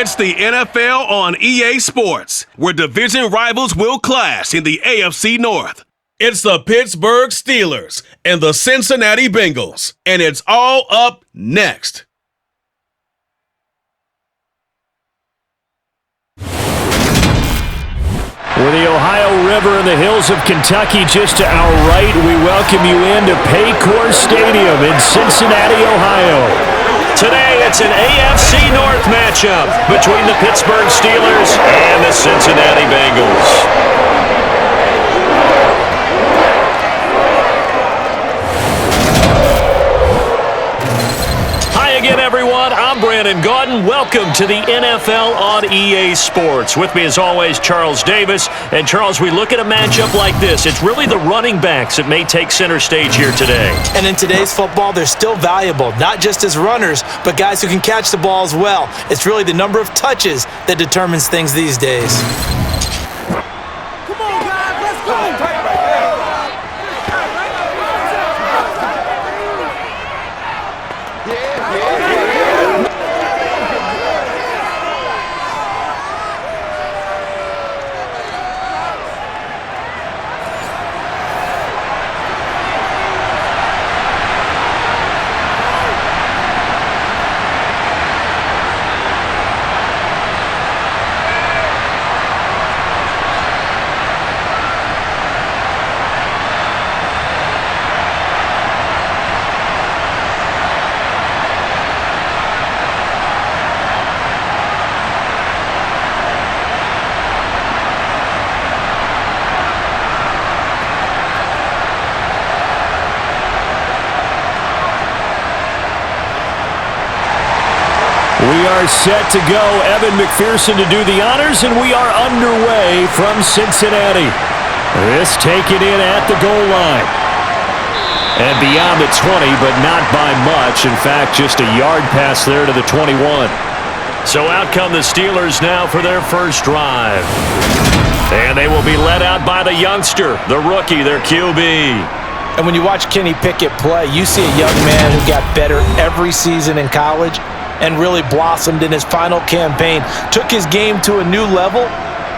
It's the NFL on EA Sports, where division rivals will clash in the AFC North. It's the Pittsburgh Steelers and the Cincinnati Bengals, and it's all up next. With the Ohio River and the hills of Kentucky just to our right, we welcome you into Paycor Stadium in Cincinnati, Ohio. Today, it's an AFC North matchup between the Pittsburgh Steelers and the Cincinnati Bengals. Again, everyone, I'm Brandon Gaudin. Welcome to the NFL on EA Sports. With me, as always, Charles Davis. And, Charles, we look at a matchup like this. It's really the running backs that may take center stage here today. And in today's football, they're still valuable, not just as runners, but guys who can catch the ball as well. It's really the number of touches that determines things these days. Come on, guys, let's go! We are set to go. Evan McPherson to do the honors, and we are underway from Cincinnati. This taken in at the goal line. And beyond the 20, but not by much. In fact, just a yard pass there to the 21. So out come the Steelers now for their first drive. And they will be led out by the youngster, the rookie, their QB. And when you watch Kenny Pickett play, you see a young man who got better every season in college and really blossomed in his final campaign, took his game to a new level,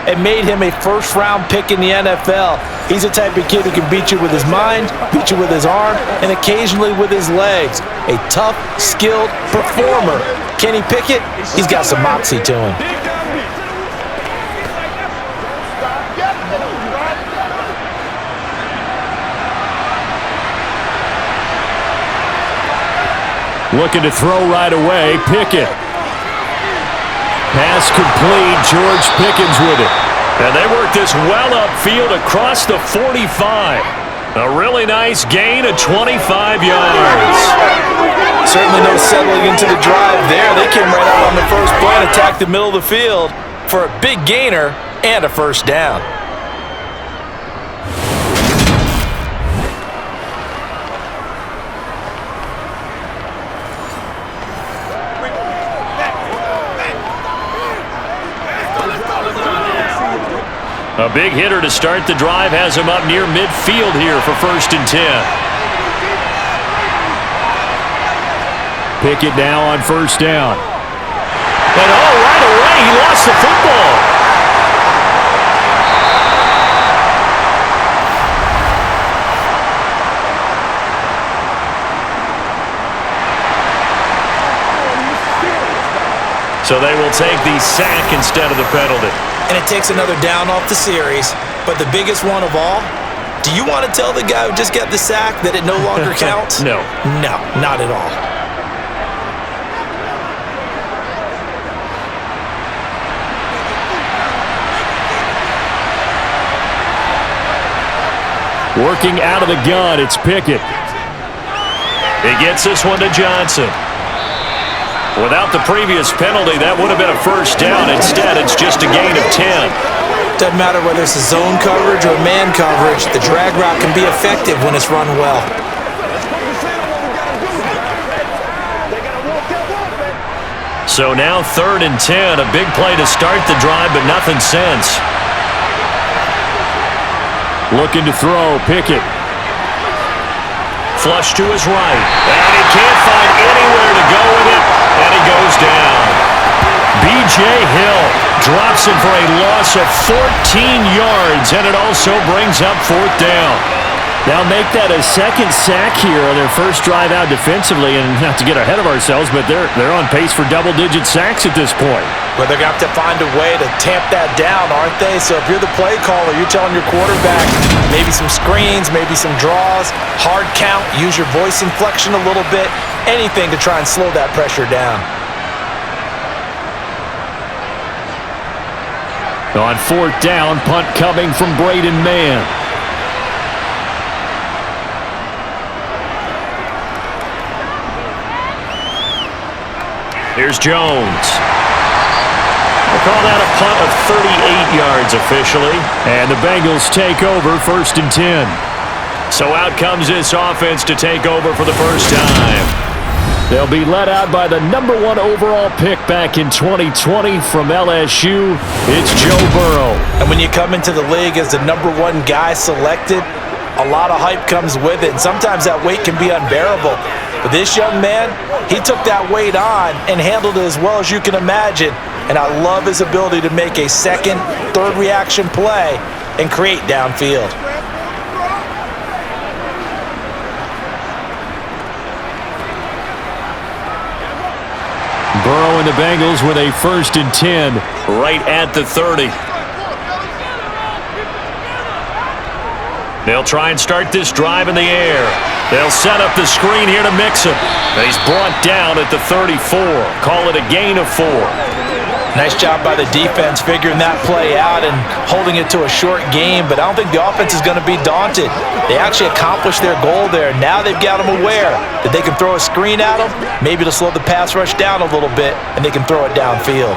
and made him a first-round pick in the NFL. He's the type of kid who can beat you with his mind, beat you with his arm, and occasionally with his legs. A tough, skilled performer. Kenny Pickett, he's got some moxie to him. Looking to throw right away, Pickett. Pass complete, George Pickens with it. And they work this well upfield across the 45. A really nice gain of 25 yards. Certainly no settling into the drive there. They came right out on the first play and attacked the middle of the field for a big gainer and a first down. A big hitter to start the drive has him up near midfield here for 1st and 10. Pickett now on 1st down. And right away, he lost the football. So they will take the sack instead of the penalty. And it takes another down off the series. But the biggest one of all, do you want to tell the guy who just got the sack that it no longer counts? No. No, not at all. Working out of the gun, it's Pickett. He gets this one to Johnson. Without the previous penalty, that would have been a first down. Instead, it's just a gain of 10. Doesn't matter whether it's a zone coverage or man coverage, the drag route can be effective when it's run well. So now 3rd and 10, a big play to start the drive, but nothing since. Looking to throw, Pickett. Flush to his right, and he can't find anywhere to go with it, and he goes down. B.J. Hill drops it for a loss of 14 yards, and it also brings up fourth down. They'll make that a second sack here on their first drive out defensively, and not to get ahead of ourselves, but they're on pace for double-digit sacks at this point. Well, they're going to have to find a way to tamp that down, aren't they? So if you're the play caller, you're telling your quarterback maybe some screens, maybe some draws, hard count, use your voice inflection a little bit, anything to try and slow that pressure down. On fourth down, punt coming from Braden Mann. Here's Jones. We'll call that a punt of 38 yards officially. And the Bengals take over 1st and 10. So out comes this offense to take over for the first time. They'll be led out by the #1 overall pick back in 2020 from LSU. It's Joe Burrow. And when you come into the league as the #1 guy selected, a lot of hype comes with it. And sometimes that weight can be unbearable. But this young man, he took that weight on and handled it as well as you can imagine. And I love his ability to make a second, third reaction play and create downfield. Burrow and the Bengals with a 1st and 10 right at the 30. They'll try and start this drive in the air. They'll set up the screen here to Mixon. He's brought down at the 34. Call it a gain of 4. Nice job by the defense figuring that play out and holding it to a short game, but I don't think the offense is going to be daunted. They actually accomplished their goal there. Now they've got them aware that they can throw a screen at them, maybe to slow the pass rush down a little bit, and they can throw it downfield.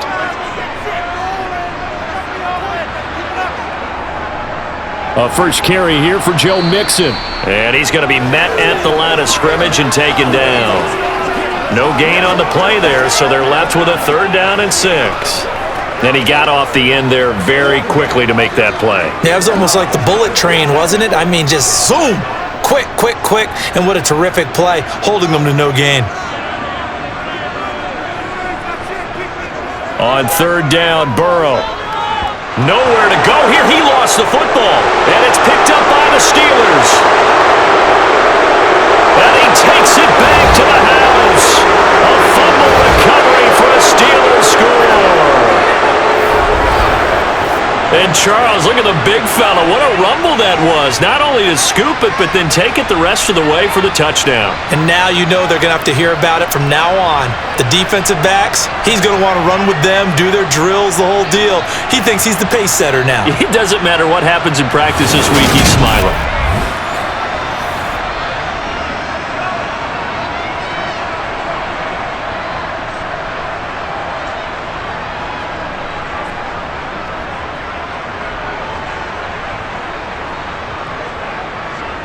A first carry here for Joe Mixon. And he's going to be met at the line of scrimmage and taken down. No gain on the play there, so they're left with a 3rd down and 6. Then he got off the end there very quickly to make that play. Yeah, it was almost like the bullet train, wasn't it? I mean, just zoom! Quick, quick, quick. And what a terrific play, holding them to no gain. On 3rd down, Burrow. Nowhere to go here. He lost the football. And it's picked up by the Steelers. And he takes it back to the house. A fumble recovery for a Steelers score. And Charles, look at the big fella. What a rumble that was. Not only to scoop it, but then take it the rest of the way for the touchdown. And now you know they're going to have to hear about it from now on. The defensive backs, he's going to want to run with them, do their drills, the whole deal. He thinks he's the pace setter now. It doesn't matter what happens in practice this week, he's smiling.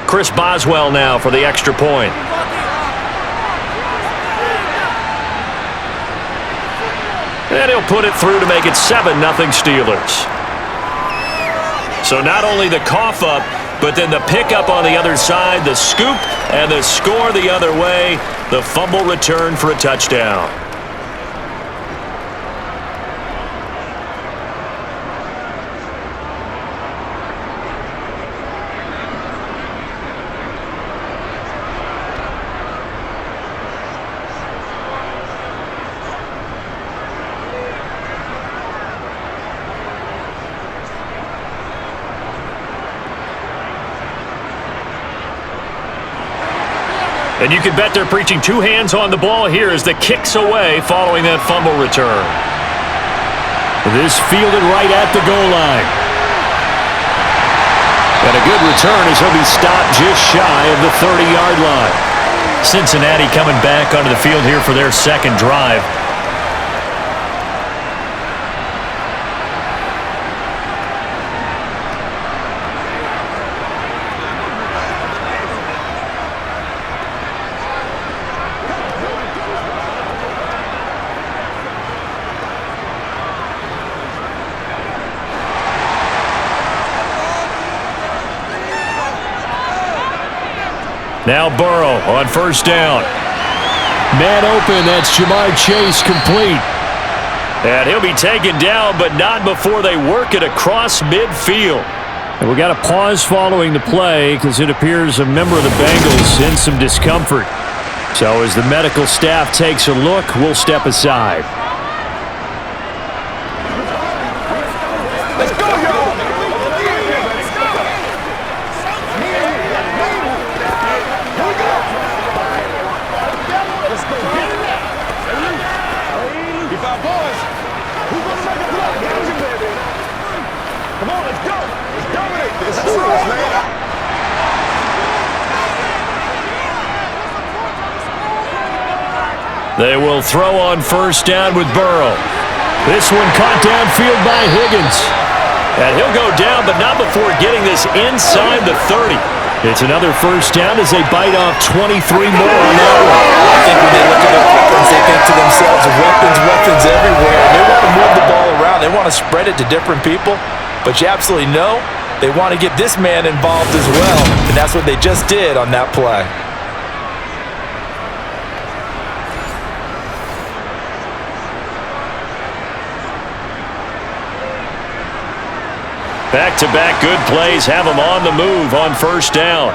Chris Boswell now for the extra point. And he'll put it through to make it 7-0 Steelers. So not only the cough up, but then the pickup on the other side, the scoop, and the score the other way. The fumble return for a touchdown. And you can bet they're preaching 2 hands on the ball here as the kick's away following that fumble return. This fielded right at the goal line. And a good return as he'll be stopped just shy of the 30-yard line. Cincinnati coming back onto the field here for their second drive. Now Burrow on first down. Man open, that's Jamar Chase complete. And he'll be taken down, but not before they work it across midfield. And we got a pause following the play because it appears a member of the Bengals in some discomfort. So as the medical staff takes a look, we'll step aside. Let's go, y'all! If our boys, who's gonna make a block? Come on, let's go! Let's dominate this. Let's do this, man. They will throw on first down with Burrow. This one caught downfield by Higgins. And he'll go down, but not before getting this inside the 30. It's another first down as they bite off 23 more on that one. I think when they look at their weapons, they think to themselves, weapons everywhere. They want to move the ball around. They want to spread it to different people. But you absolutely know they want to get this man involved as well. And that's what they just did on that play. Back-to-back good plays have them on the move on first down.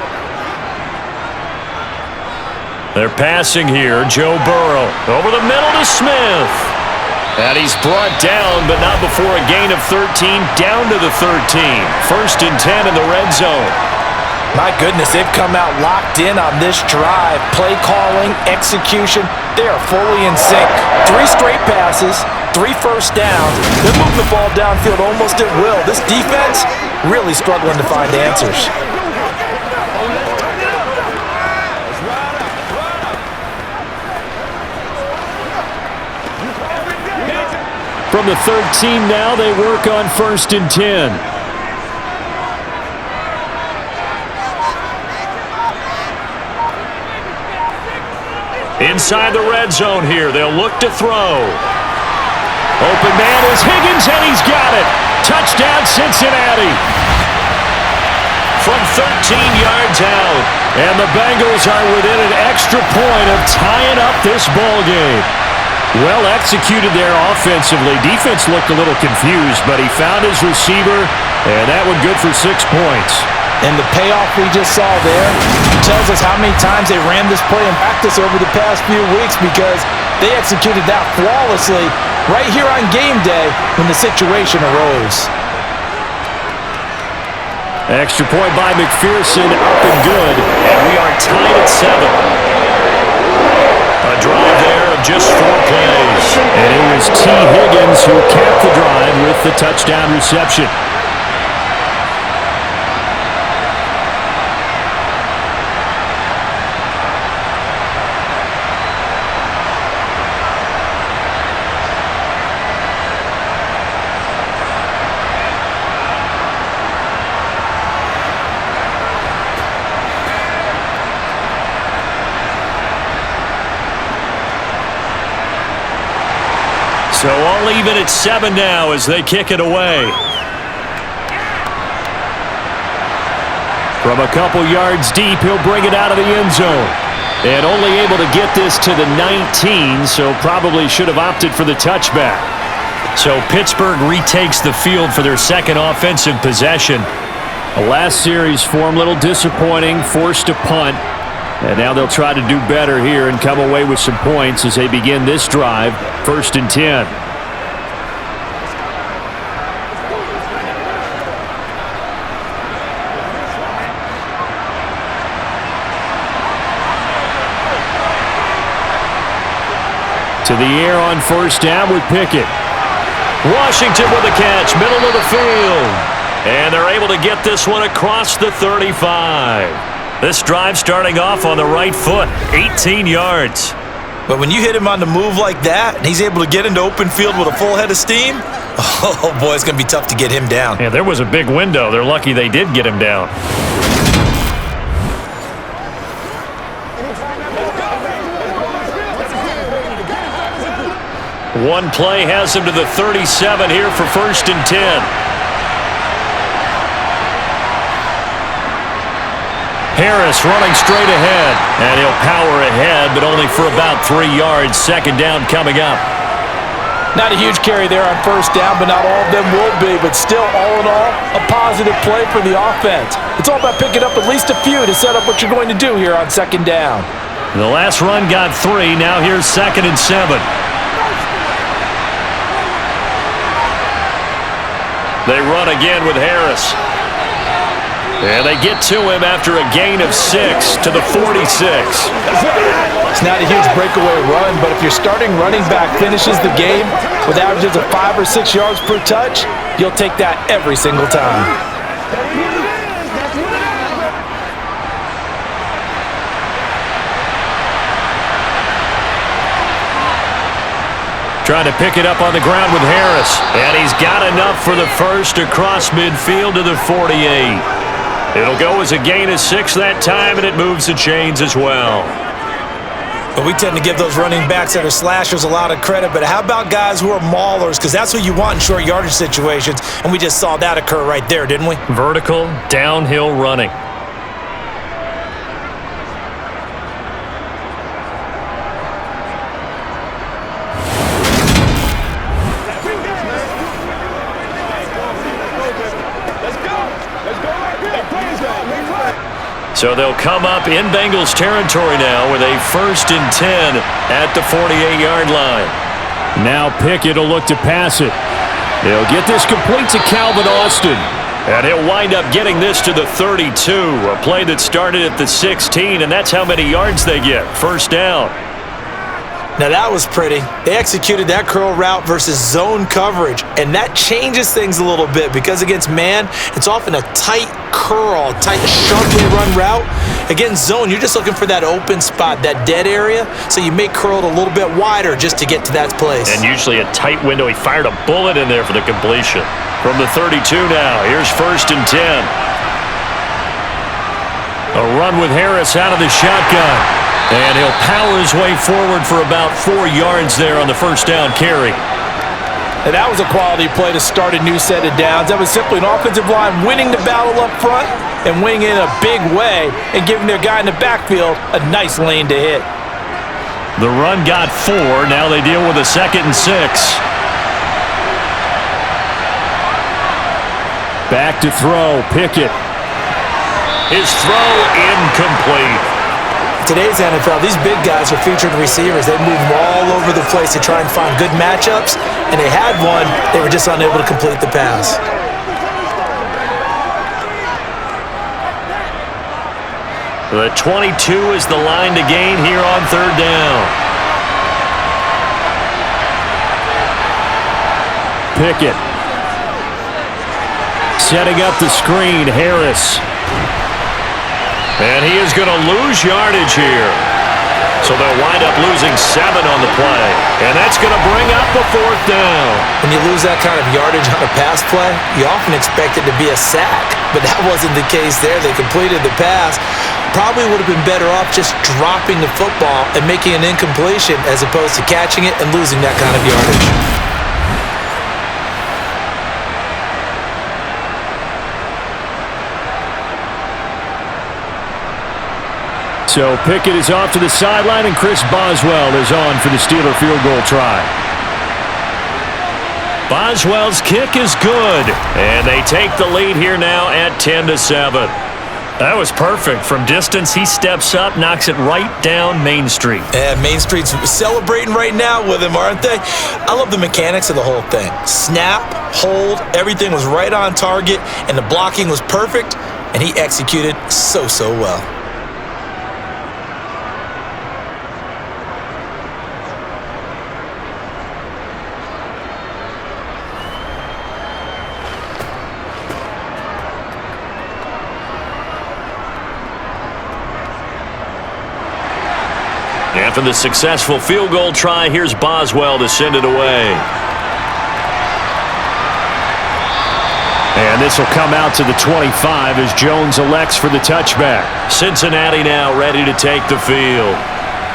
They're passing here. Joe Burrow over the middle to Smith. And he's brought down, but not before a gain of 13 down to the 13. First and 10 in the red zone. My goodness, they've come out locked in on this drive. Play calling, execution, they are fully in sync. 3 straight passes, 3 first downs. They're moving the ball downfield almost at will. This defense really struggling to find answers. From the 13 now, they work on first and 10. Inside the red zone here, they'll look to throw. Open man is Higgins, and he's got it. Touchdown, Cincinnati. From 13 yards out, and the Bengals are within an extra point of tying up this ball game. Well executed there offensively. Defense looked a little confused, but he found his receiver, and that one good for 6 points. And the payoff we just saw there tells us how many times they ran this play in practice over the past few weeks, because they executed that flawlessly right here on game day when the situation arose. Extra point by McPherson, up and good, and we are tied at 7. A drive there of just 4 plays. And it was T. Higgins who capped the drive with the touchdown reception. So all even at 7 now as they kick it away. From a couple yards deep, he'll bring it out of the end zone. And only able to get this to the 19, so probably should have opted for the touchback. So Pittsburgh retakes the field for their second offensive possession. The last series for him, a little disappointing, forced a punt. And now they'll try to do better here and come away with some points as they begin this drive, first and 10. To the air on first down with Pickett. Washington with a catch, middle of the field. And they're able to get this one across the 35. This drive starting off on the right foot, 18 yards. But when you hit him on the move like that, and he's able to get into open field with a full head of steam, oh boy, it's going to be tough to get him down. Yeah, there was a big window. They're lucky they did get him down. One play has him to the 37 here for first and 10. Harris running straight ahead, and he'll power ahead, but only for about 3 yards. Second down coming up. Not a huge carry there on first down, but not all of them will be. But still, all in all, a positive play for the offense. It's all about picking up at least a few to set up what you're going to do here on second down. The last run got 3. Now here's 2nd and 7. They run again with Harris. And they get to him after a gain of 6 to the 46. It's not a huge breakaway run, but if your starting running back finishes the game with averages of 5 or 6 yards per touch, you'll take that every single time. Trying to pick it up on the ground with Harris. And he's got enough for the first across midfield to the 48. It'll go as a gain of 6 that time, and it moves the chains as well. But we tend to give those running backs that are slashers a lot of credit. But how about guys who are maulers? Because that's what you want in short yardage situations. And we just saw that occur right there, didn't we? Vertical, downhill running. So they'll come up in Bengals territory now with a 1st and 10 at the 48-yard line. Now Pickett will look to pass it. They'll get this complete to Calvin Austin. And he'll wind up getting this to the 32, a play that started at the 16, and that's how many yards they get. First down. Now that was pretty. They executed that curl route versus zone coverage, and that changes things a little bit because against man, it's often a tight curl, tight, sharply run route. Against zone, you're just looking for that open spot, that dead area, so you may curl it a little bit wider just to get to that place. And usually a tight window. He fired a bullet in there for the completion. From the 32 now, here's 1st and 10. A run with Harris out of the shotgun. And he'll power his way forward for about 4 yards there on the first down carry. And that was a quality play to start a new set of downs. That was simply an offensive line winning the battle up front and winning in a big way and giving their guy in the backfield a nice lane to hit. The run got 4. Now they deal with a 2nd and 6. Back to throw. Pickett. His throw incomplete. Today's NFL, these big guys are featured receivers. They move all over the place to try and find good matchups, and they had one. They were just unable to complete the pass. The 22 is the line to gain here on 3rd down. Pickett. Setting up the screen, Harris. And he is going to lose yardage here. So they'll wind up losing 7 on the play. And that's going to bring up a 4th down. When you lose that kind of yardage on a pass play, you often expect it to be a sack. But that wasn't the case there. They completed the pass. Probably would have been better off just dropping the football and making an incompletion as opposed to catching it and losing that kind of yardage. So Pickett is off to the sideline, and Chris Boswell is on for the Steeler field goal try. Boswell's kick is good, and they take the lead here now at 10-7. That was perfect. From distance, he steps up, knocks it right down Main Street. And Main Street's celebrating right now with him, aren't they? I love the mechanics of the whole thing. Snap, hold, everything was right on target, and the blocking was perfect, and he executed so well. After the successful field goal try, here's Boswell to send it away. And this will come out to the 25 as Jones elects for the touchback. Cincinnati now ready to take the field.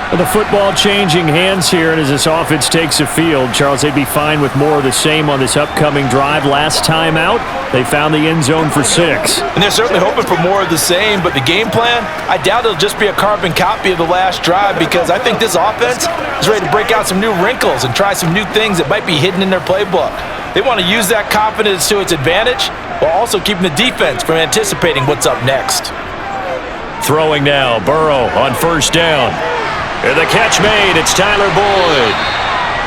The football changing hands here, and as this offense takes a field, Charles, they'd be fine with more of the same on this upcoming drive. Last time out, they found the end zone for 6. And they're certainly hoping for more of the same, but the game plan, I doubt it'll just be a carbon copy of the last drive, because I think this offense is ready to break out some new wrinkles and try some new things that might be hidden in their playbook. They want to use that confidence to its advantage while also keeping the defense from anticipating what's up next. Throwing now, Burrow on first down. And the catch made, it's Tyler Boyd.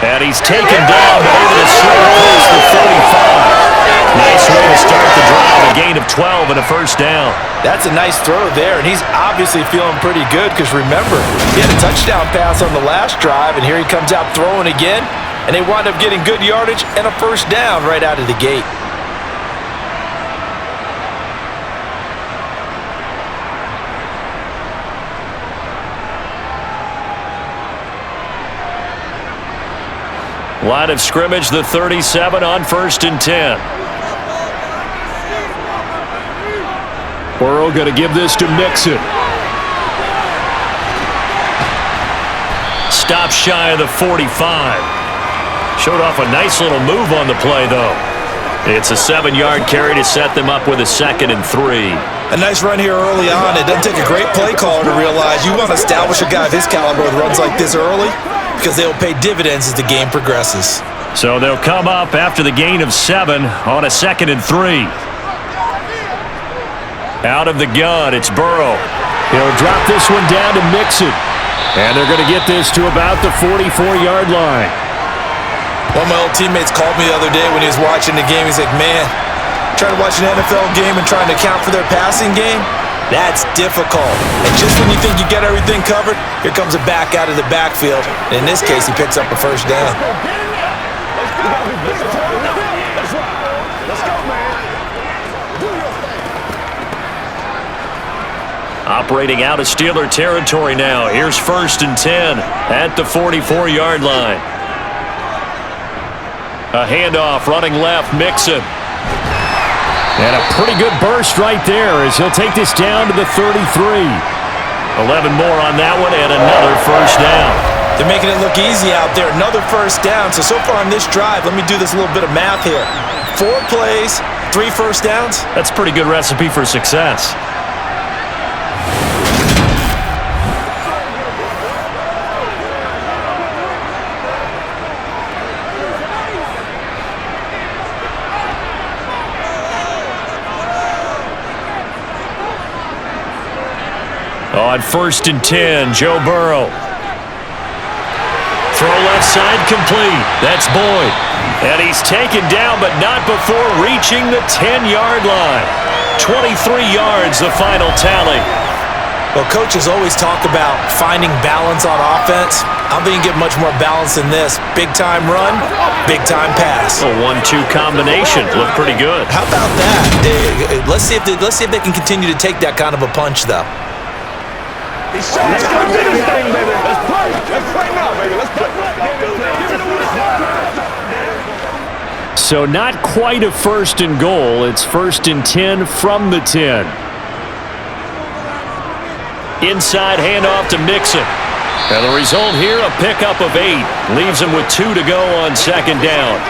And he's taken down, but able to slip across the 35. Nice way to start the drive, a gain of 12 and a first down. That's a nice throw there, and he's obviously feeling pretty good because remember, he had a touchdown pass on the last drive, and here he comes out throwing again, and they wind up getting good yardage and a first down right out of the gate. Line of scrimmage, the 37 on 1st and 10. Burrow going to give this to Mixon. Stop shy of the 45. Showed off a nice little move on the play, though. It's a 7-yard carry to set them up with a 2nd and 3. A nice run here early on. It doesn't take a great play caller to realize you want to establish a guy of his caliber with runs like this early, because they'll pay dividends as the game progresses. So they'll come up after the gain of 7 on a 2nd and 3. Out of the gun, it's Burrow. He'll drop this one down to Mixon. And they're going to get this to about the 44-yard line. One of my old teammates called me the other day when he was watching the game. He's like, man, trying to watch an NFL game and trying to account for their passing game, that's difficult. And just when you think you get everything covered, here comes a back out of the backfield. And in this case, he picks up a first down. Let's go, man. Operating out of Steeler territory now. Here's 1st and 10 at the 44-yard line. A handoff running left, Mixon. And a pretty good burst right there as he'll take this down to the 33. 11 more on that one and another first down. They're making it look easy out there. Another first down. So far on this drive, let me do this little bit of math here. 4 plays, 3 first downs. That's a pretty good recipe for success. On 1st and 10, Joe Burrow. Throw left side complete. That's Boyd. And he's taken down, but not before reaching the 10-yard line. 23 yards, the final tally. Well, coaches always talk about finding balance on offense. I don't think you can get much more balance than this. Big-time run, big-time pass. A 1-2 combination. Looked pretty good. How about that? Let's see if they can continue to take that kind of a punch, though. Let's go do this thing, baby. Let's play. Let's play now, baby. Let's play. So not quite a 1st and goal. It's 1st and 10 from the 10. Inside handoff to Mixon. And the result here, a pickup of 8. Leaves him with 2 to go on 2nd down.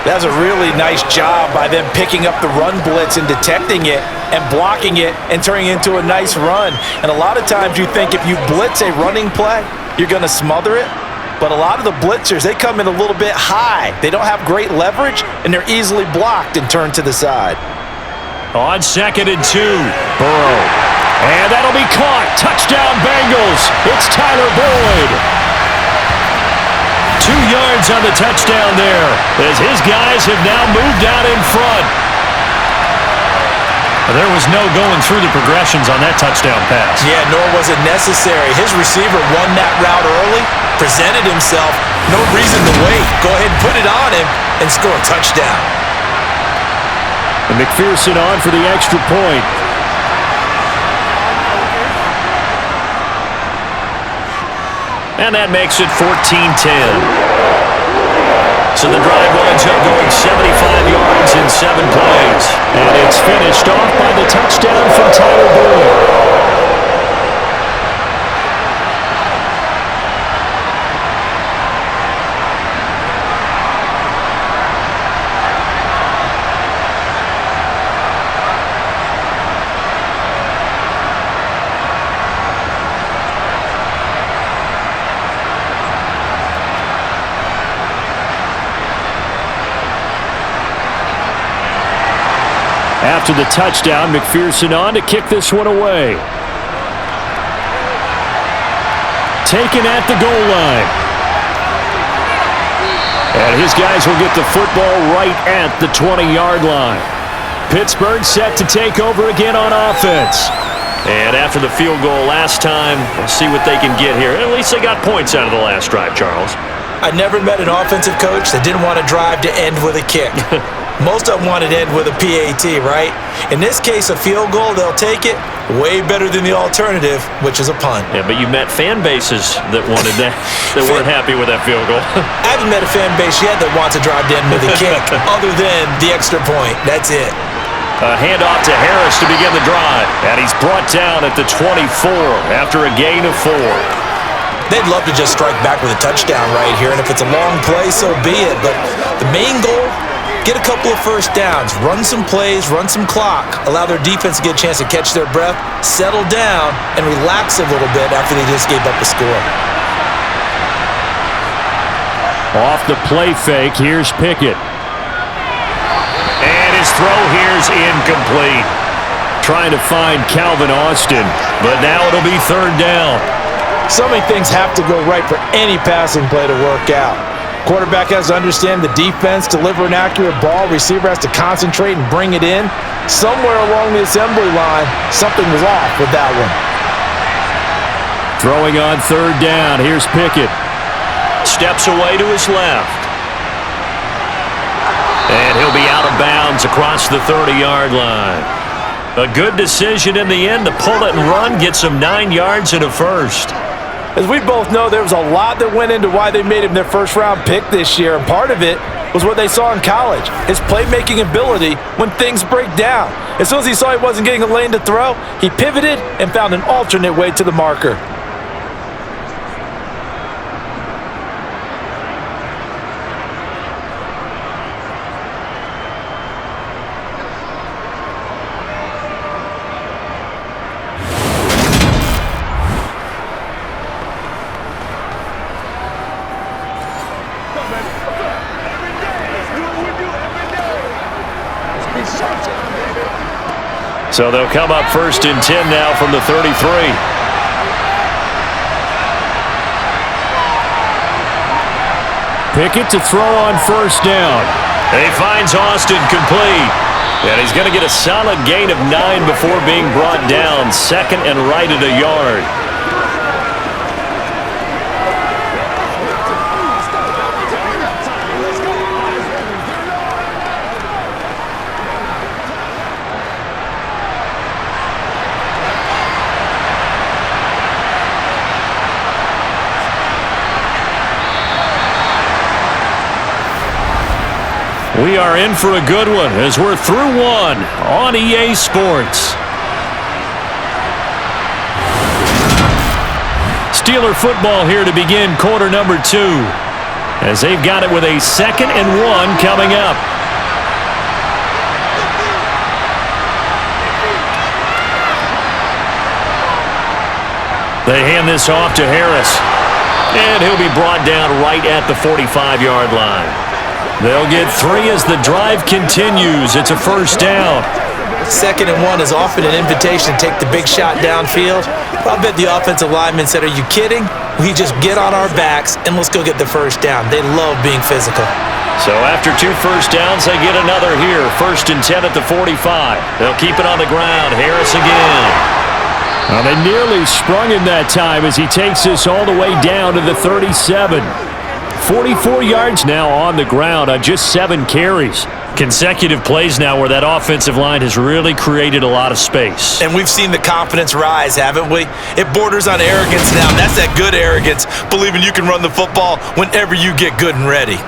That's a really nice job by them picking up the run blitz and detecting it and blocking it and turning it into a nice run. And a lot of times you think if you blitz a running play, you're going to smother it. But a lot of the blitzers, they come in a little bit high. They don't have great leverage, and they're easily blocked and turned to the side. On 2nd and 2, Burrow. And that'll be caught. Touchdown, Bengals. It's Tyler Boyd. 2 yards on the touchdown there as his guys have now moved out in front. There was no going through the progressions on that touchdown pass. Yeah, nor was it necessary. His receiver won that route early, presented himself, no reason to wait. Go ahead and put it on him and score a touchdown. And McPherson on for the extra point. And that makes it 14-10. So the drive winds up going 75 yards in 7 plays. And it's finished off by the touchdown from Tyler Boyd. after the touchdown. McPherson on to kick this one away. Taken at the goal line. And his guys will get the football right at the 20-yard line. Pittsburgh set to take over again on offense. And after the field goal last time, we'll see what they can get here. At least they got points out of the last drive, Charles. I never met an offensive coach that didn't want to drive to end with a kick. Most of them wanted to end with a PAT, right? In this case, a field goal, they'll take it. Way better than the alternative, which is a punt. Yeah, but you met fan bases that wanted that, that weren't happy with that field goal. I haven't met a fan base yet that wants to drive to end with a kick, other than the extra point. That's it. A handoff to Harris to begin the drive. And he's brought down at the 24 after a gain of 4. They'd love to just strike back with a touchdown right here, and if it's a long play, so be it. But the main goal, get a couple of first downs, run some plays, run some clock, allow their defense to get a chance to catch their breath, settle down, and relax a little bit after they just gave up a score. Off the play fake, here's Pickett. And his throw here's incomplete. Trying to find Calvin Austin, but now it'll be third down. So many things have to go right for any passing play to work out. Quarterback has to understand the defense, deliver an accurate ball. Receiver has to concentrate and bring it in. Somewhere along the assembly line, something was off with that one. Throwing on third down, here's Pickett. Steps away to his left. And he'll be out of bounds across the 30-yard line. A good decision in the end to pull it and run, get some 9 yards and a first. As we both know, there was a lot that went into why they made him their first-round pick this year, and part of it was what they saw in college, his playmaking ability when things break down. As soon as he saw he wasn't getting a lane to throw, he pivoted and found an alternate way to the marker. So they'll come up first and 10 now from the 33. Pickett to throw on first down. And he finds Austin complete. And he's going to get a solid gain of 9 before being brought down. Second and right at a yard. We are in for a good one as we're through one on EA Sports. Steeler football here to begin quarter number 2 as they've got it with a 2nd and 1 coming up. They hand this off to Harris, and he'll be brought down right at the 45-yard line. They'll get 3 as the drive continues. It's a first down. 2nd and 1 is often an invitation to take the big shot downfield. I'll bet the offensive lineman said, "Are you kidding? We just get on our backs and let's go get the first down." They love being physical. So after 2 first downs, they get another here. 1st and 10 at the 45. They'll keep it on the ground. Harris again. Well, they nearly sprung him that time as he takes this all the way down to the 37. 44 yards now on the ground on just 7 carries. Consecutive plays now where that offensive line has really created a lot of space. And we've seen the confidence rise, haven't we? It borders on arrogance now. That's that good arrogance, believing you can run the football whenever you get good and ready.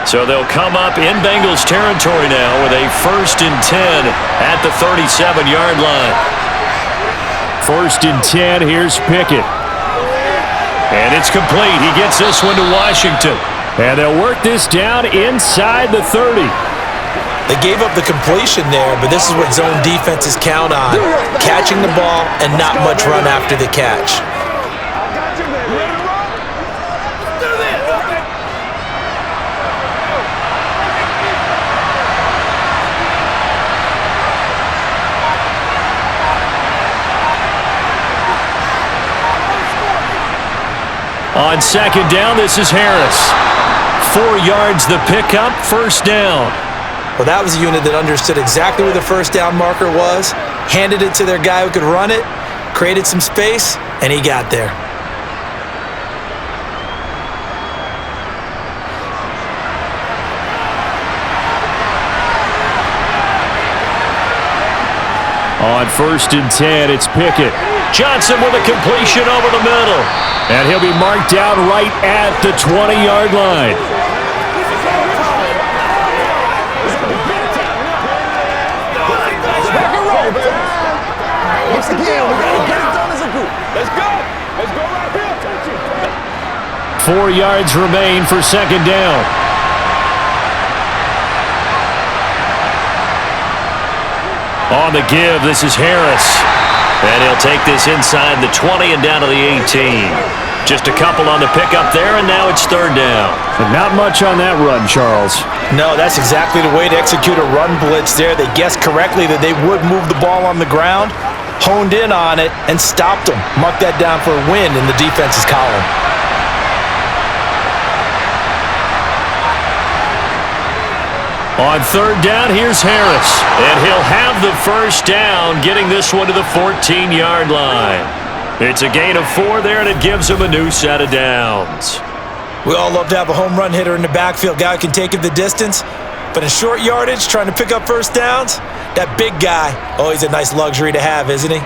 So they'll come up in Bengals territory now with a 1st and 10 at the 37-yard line. 1st and 10, here's Pickett. And it's complete. He gets this one to Washington. And they'll work this down inside the 30. They gave up the completion there, but this is what zone defenses count on. Catching the ball and not much run after the catch. I got you, man. On second down, this is Harris. 4 yards the pickup, first down. Well, that was a unit that understood exactly where the first down marker was, handed it to their guy who could run it, created some space, and he got there. On 1st and 10, it's Pickett. Johnson with a completion over the middle. And he'll be marked down right at the 20-yard line. Once again, we got to get it done as a group. Let's go. Let's go right here. 4 yards remain for second down. On the give, this is Harris. And he'll take this inside the 20 and down to the 18. Just a couple on the pickup there, and now it's third down. But not much on that run, Charles. No, that's exactly the way to execute a run blitz there. They guessed correctly that they would move the ball on the ground, honed in on it, and stopped them. Mark that down for a win in the defense's column. On third down, here's Harris. And he'll have the first down, getting this one to the 14-yard line. It's a gain of 4 there, and it gives him a new set of downs. We all love to have a home run hitter in the backfield, guy who can take it the distance. But in short yardage, trying to pick up first downs, that big guy, always a nice luxury to have, isn't he?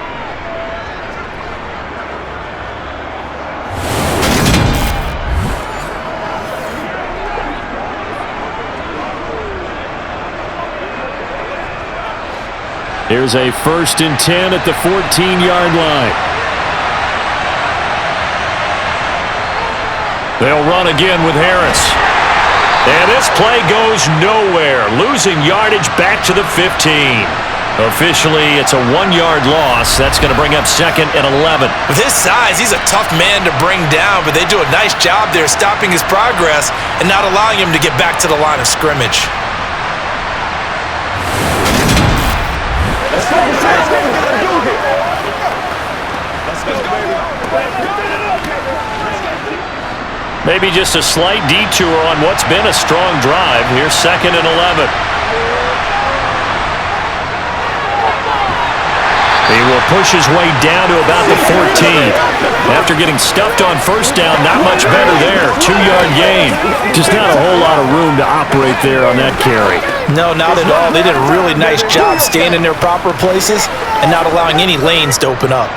Here's a 1st and 10 at the 14-yard line. They'll run again with Harris. And this play goes nowhere, losing yardage back to the 15. Officially, it's a 1-yard loss. That's going to bring up 2nd and 11. With his size, he's a tough man to bring down, but they do a nice job there stopping his progress and not allowing him to get back to the line of scrimmage. Let's go, let's go, let's go, baby. Maybe just a slight detour on what's been a strong drive. Here's 2nd and 11. He will push his way down to about the 14. After getting stuffed on first down, not much better there. 2-yard gain. Just not a whole lot of room to operate there on that carry. No, not at all. They did a really nice job staying in their proper places and not allowing any lanes to open up.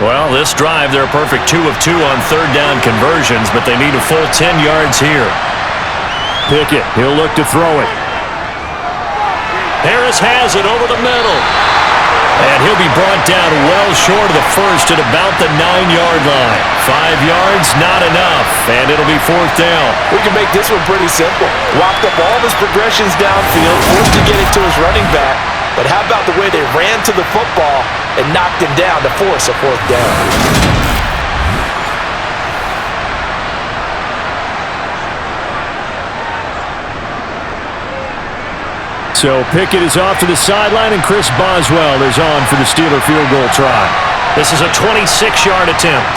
Well, this drive, they're a perfect 2 of 2 on third down conversions, but they need a full 10 yards here. Pickett, he'll look to throw it. Harris has it over the middle. And he'll be brought down well short of the first at about the 9-yard line. 5 yards, not enough, and it'll be 4th down. We can make this one pretty simple. Walked up all of his progressions downfield, forced to get it to his running back. But how about the way they ran to the football and knocked him down to force a 4th down? So Pickett is off to the sideline, and Chris Boswell is on for the Steeler field goal try. This is a 26-yard attempt.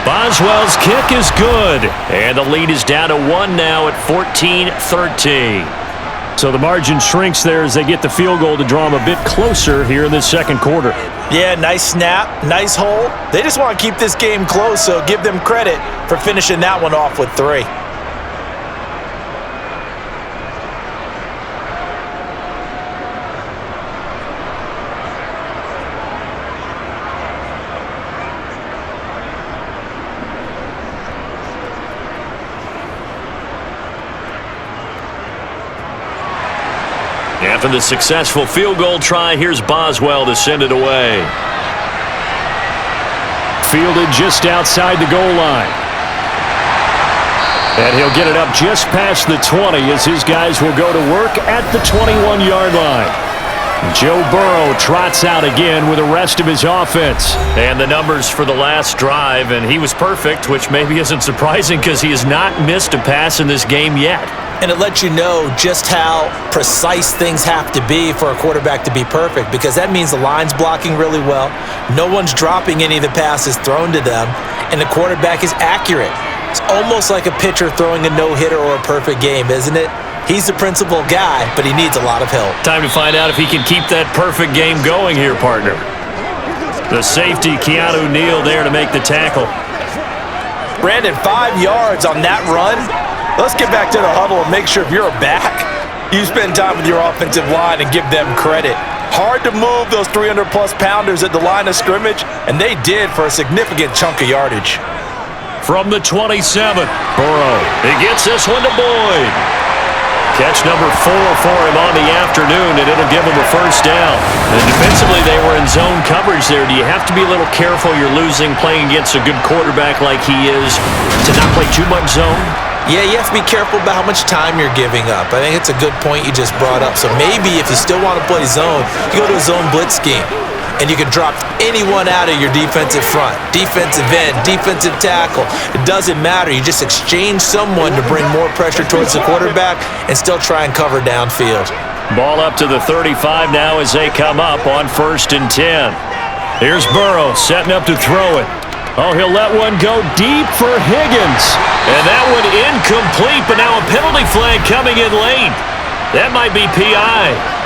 Boswell's kick is good, and the lead is down to 1 now at 14-13. So the margin shrinks there as they get the field goal to draw them a bit closer here in this second quarter. Yeah, nice snap, nice hole. They just want to keep this game close, so give them credit for finishing that one off with 3. After the successful field goal try, here's Boswell to send it away. Fielded just outside the goal line. And he'll get it up just past the 20 as his guys will go to work at the 21-yard line. Joe Burrow trots out again with the rest of his offense. And the numbers for the last drive, and he was perfect, which maybe isn't surprising because he has not missed a pass in this game yet. And it lets you know just how precise things have to be for a quarterback to be perfect, because that means the line's blocking really well, no one's dropping any of the passes thrown to them, and the quarterback is accurate. It's almost like a pitcher throwing a no-hitter or a perfect game, isn't it? He's the principal guy, but he needs a lot of help. Time to find out if he can keep that perfect game going here, partner. The safety, Keanu Neal, there to make the tackle. Brandon, 5 yards on that run. Let's get back to the huddle and make sure if you're a back, you spend time with your offensive line and give them credit. Hard to move those 300-plus pounders at the line of scrimmage, and they did for a significant chunk of yardage. From the 27, Burrow. He gets this one to Boyd. Catch number 4 for him on the afternoon, and it'll give him a first down. And defensively, they were in zone coverage there. Do you have to be a little careful you're losing playing against a good quarterback like he is to not play too much zone? Yeah, you have to be careful about how much time you're giving up. I think it's a good point you just brought up. So maybe if you still want to play zone, you go to a zone blitz scheme. And you can drop anyone out of your defensive front, defensive end, defensive tackle. It doesn't matter. You just exchange someone to bring more pressure towards the quarterback and still try and cover downfield. Ball up to the 35 now as they come up on 1st and 10. Here's Burrow setting up to throw it. Oh, he'll let one go deep for Higgins. And that one incomplete, but now a penalty flag coming in late. That might be PI.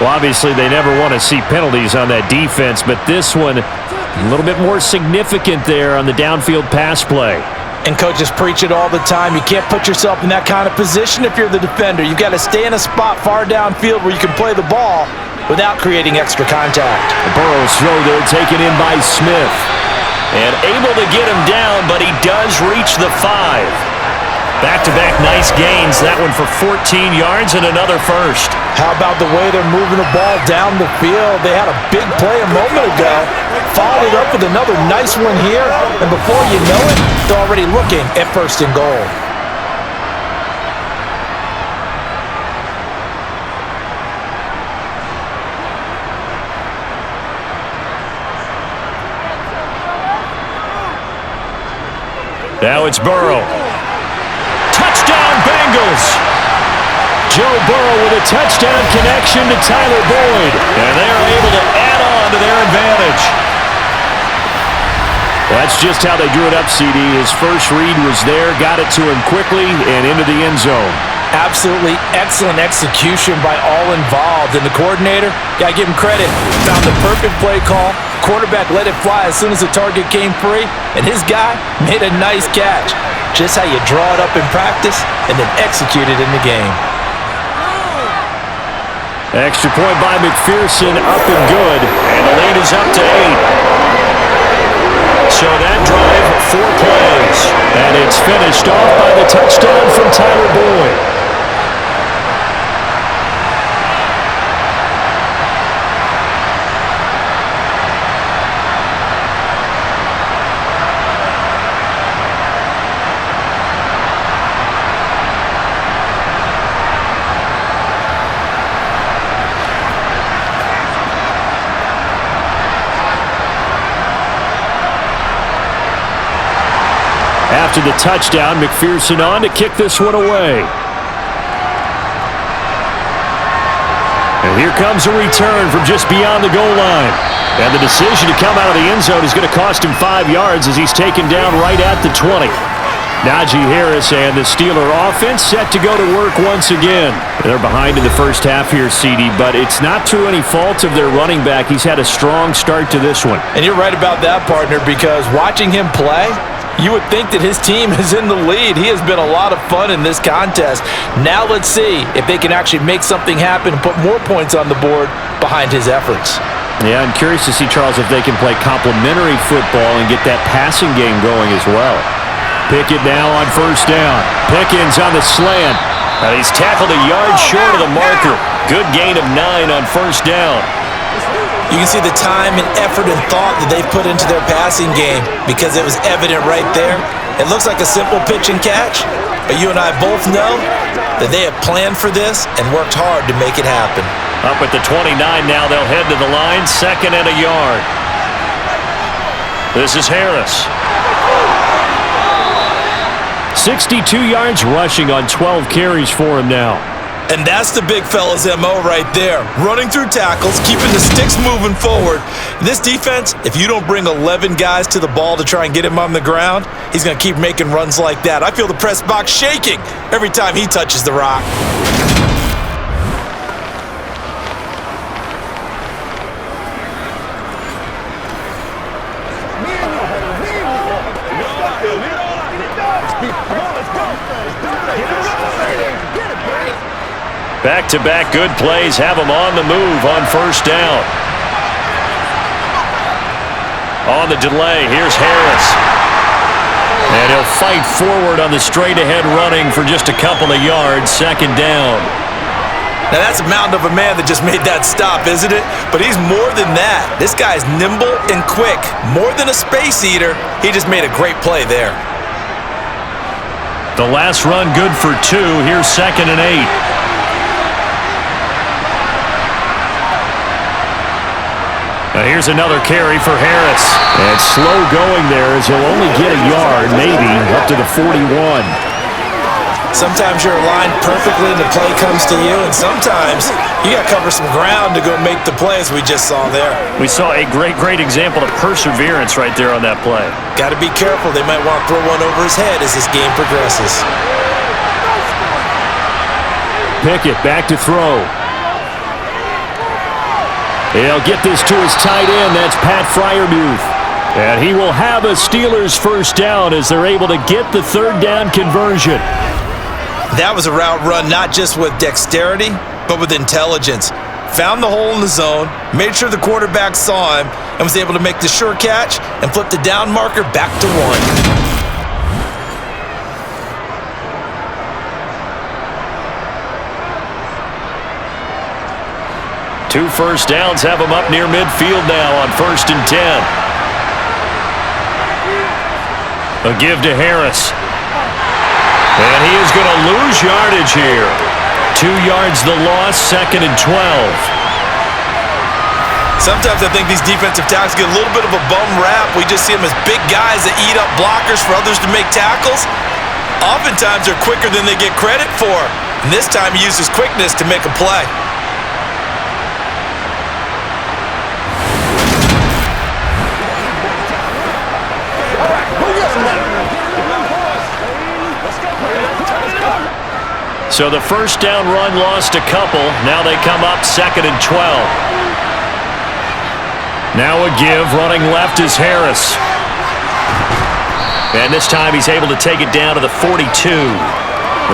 Well, obviously, they never want to see penalties on that defense, but this one a little bit more significant there on the downfield pass play. And coaches preach it all the time. You can't put yourself in that kind of position if you're the defender. You've got to stay in a spot far downfield where you can play the ball without creating extra contact. Burrow's throw there taken in by Smith. And able to get him down, but he does reach the 5. Back-to-back nice gains. That one for 14 yards and another first. How about the way they're moving the ball down the field? They had a big play a moment ago. Followed it up with another nice one here. And before you know it, they're already looking at 1st and goal. Now it's Burrow. Touchdown, Bengals! Joe Burrow with a touchdown connection to Tyler Boyd. And they're able to add on to their advantage. Well, that's just how they drew it up, CD. His first read was there, got it to him quickly, and into the end zone. Absolutely excellent execution by all involved. And the coordinator, got to give him credit, found the perfect play call. Quarterback let it fly as soon as the target came free, and his guy made a nice catch. Just how you draw it up in practice and then execute it in the game. Extra point by McPherson, up and good, and the lead is up to 8. So that drive, 4 plays, and it's finished off by the touchdown from Tyler Boyd. After the touchdown, McPherson on to kick this one away. And here comes a return from just beyond the goal line. And the decision to come out of the end zone is going to cost him 5 yards as he's taken down right at the 20. Najee Harris and the Steeler offense set to go to work once again. They're behind in the first half here, CD, but it's not through any fault of their running back. He's had a strong start to this one. And you're right about that, partner, because watching him play, you would think that his team is in the lead. He has been a lot of fun in this contest. Now let's see if they can actually make something happen and put more points on the board behind his efforts. Yeah, I'm curious to see, Charles, if they can play complementary football and get that passing game going as well. Pickett now on 1st down. Pickens on the slant. He's tackled a yard short of the marker. Good gain of 9 on 1st down. You can see the time and effort and thought that they've put into their passing game because it was evident right there. It looks like a simple pitch and catch, but you and I both know that they have planned for this and worked hard to make it happen. Up at the 29 now, they'll head to the line, 2nd and a yard. This is Harris. 62 yards rushing on 12 carries for him now. And that's the big fella's MO right there. Running through tackles, keeping the sticks moving forward. This defense, if you don't bring 11 guys to the ball to try and get him on the ground, he's going to keep making runs like that. I feel the press box shaking every time he touches the rock. Back-to-back good plays have him on the move on first down. On the delay, here's Harris. And he'll fight forward on the straight-ahead running for just a couple of yards, second down. Now that's a mountain of a man that just made that stop, isn't it? But he's more than that. This guy's nimble and quick. More than a space eater, he just made a great play there. The last run good for 2. Here's 2nd and 8. Now here's another carry for Harris. And slow going there as he'll only get a yard, maybe, up to the 41. Sometimes you're aligned perfectly and the play comes to you, and sometimes you got to cover some ground to go make the plays we just saw there. We saw a great example of perseverance right there on that play. Got to be careful. They might want to throw one over his head as this game progresses. Pickett back to throw. He'll get this to his tight end. That's Pat Freiermuth. And he will have a Steelers first down as they're able to get the third down conversion. That was a route run not just with dexterity, but with intelligence. Found the hole in the zone, made sure the quarterback saw him, and was able to make the sure catch and flip the down marker back to 1. 2 first downs have him up near midfield now on 1st and 10. A give to Harris. And he is going to lose yardage here. 2 yards the loss, 2nd and 12. Sometimes I think these defensive tackles get a little bit of a bum rap. We just see them as big guys that eat up blockers for others to make tackles. Oftentimes they're quicker than they get credit for. And this time he uses quickness to make a play. So the first down run lost a couple. Now they come up 2nd and 12. Now a give. Running left is Harris. And this time he's able to take it down to the 42.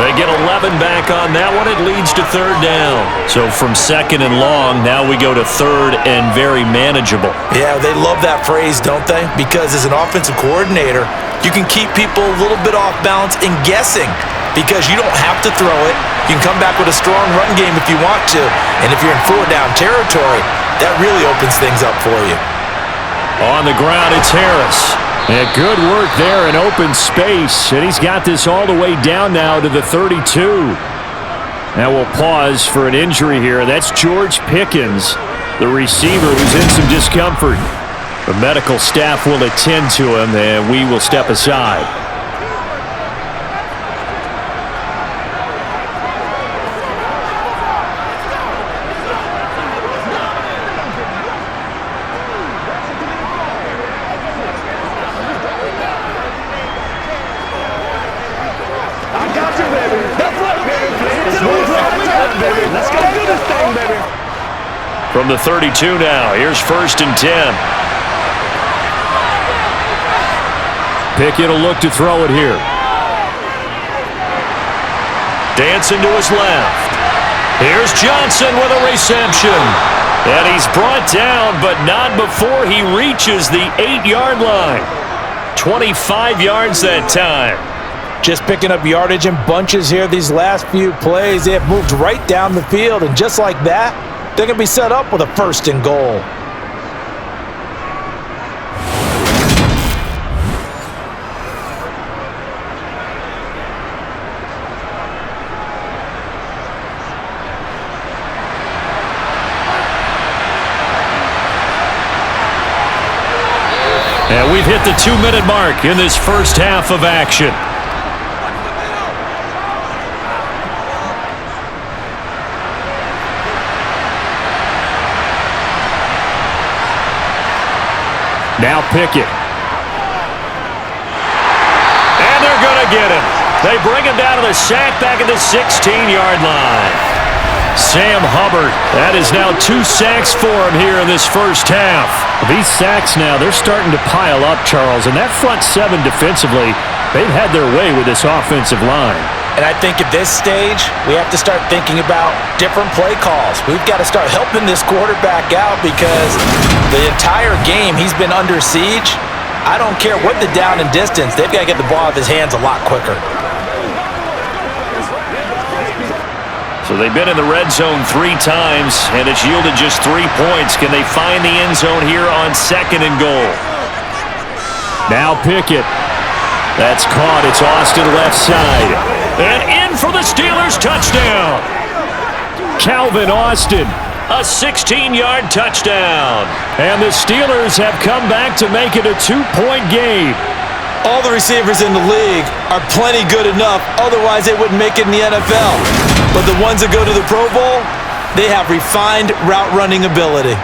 They get 11 back on that one. It leads to third down. So from 2nd and long, now we go to 3rd and very manageable. Yeah, they love that phrase, don't they? Because as an offensive coordinator, you can keep people a little bit off balance and guessing. Because you don't have to throw it. You can come back with a strong run game if you want to. And if you're in 4-down territory, that really opens things up for you. On the ground, it's Harris. And good work there in open space. And he's got this all the way down now to the 32. Now we'll pause for an injury here. That's George Pickens, the receiver who's in some discomfort. The medical staff will attend to him, and we will step aside. From the 32 now, here's 1st and 10. Pickett will look to throw it here. Dancing to his left. Here's Johnson with a reception. And he's brought down, but not before he reaches the 8-yard line. 25 yards that time. Just picking up yardage in bunches here these last few plays. They have moved right down the field, and just like that, they're going to be set up with a 1st and goal. And we've hit the 2-minute mark in this first half of action. Now Pickett. And they're going to get him. They bring him down to the sack back at the 16-yard line. Sam Hubbard. That is now 2 sacks for him here in this first half. These sacks now, they're starting to pile up, Charles. And that front seven defensively, they've had their way with this offensive line. And I think at this stage, we have to start thinking about different play calls. We've got to start helping this quarterback out because the entire game he's been under siege. I don't care what the down and distance, they've got to get the ball out of his hands a lot quicker. So they've been in the red zone 3 times, and it's yielded just 3 points. Can they find the end zone here on 2nd and goal? Now Pickett. That's caught. It's Austin left side. And in for the Steelers touchdown. Calvin Austin. A 16-yard touchdown. And the Steelers have come back to make it a 2-point game. All the receivers in the league are plenty good enough, otherwise they wouldn't make it in the NFL. But the ones that go to the Pro Bowl, they have refined route running ability.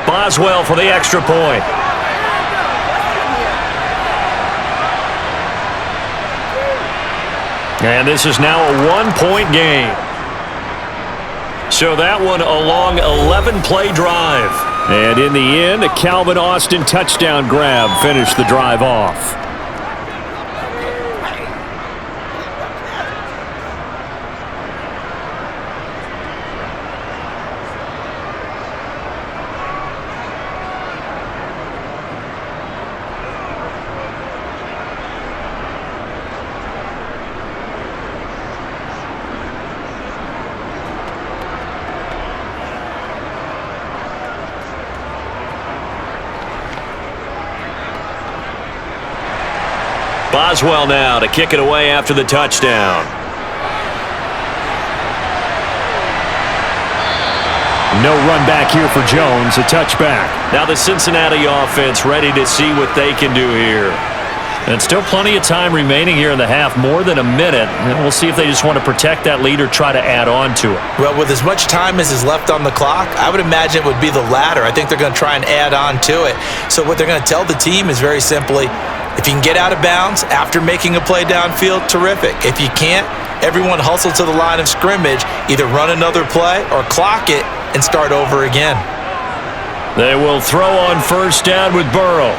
Boswell for the extra point. And this is now a 1-point game. So that one a long 11-play drive. And in the end, a Calvin Austin touchdown grab finished the drive off. Boswell now to kick it away after the touchdown. No run back here for Jones, a touchback. Now the Cincinnati offense ready to see what they can do here. And still plenty of time remaining here in the half, more than a minute. And we'll see if they just want to protect that lead or try to add on to it. Well, with as much time as is left on the clock, I would imagine it would be the latter. I think they're going to try and add on to it. So what they're going to tell the team is very simply, if you can get out of bounds after making a play downfield, terrific. If you can't, everyone hustle to the line of scrimmage, either run another play or clock it and start over again. They will throw on first down with Burrow.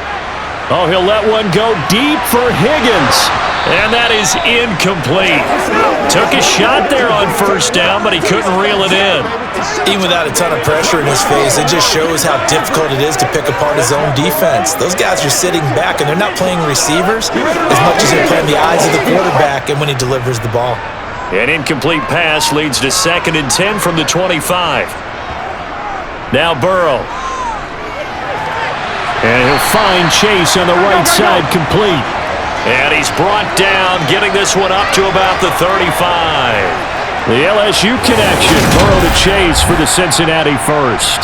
Oh, he'll let one go deep for Higgins. And that is incomplete. Took a shot there on first down, but he couldn't reel it in. Even without a ton of pressure in his face, it just shows how difficult it is to pick apart his own defense. Those guys are sitting back, and they're not playing receivers as much as they're playing the eyes of the quarterback and when he delivers the ball. An incomplete pass leads to 2nd and 10 from the 25. Now Burrow. And he'll find Chase on the right side, complete. And he's brought down, getting this one up to about the 35. The LSU connection, Burrow to Chase for the Cincinnati first.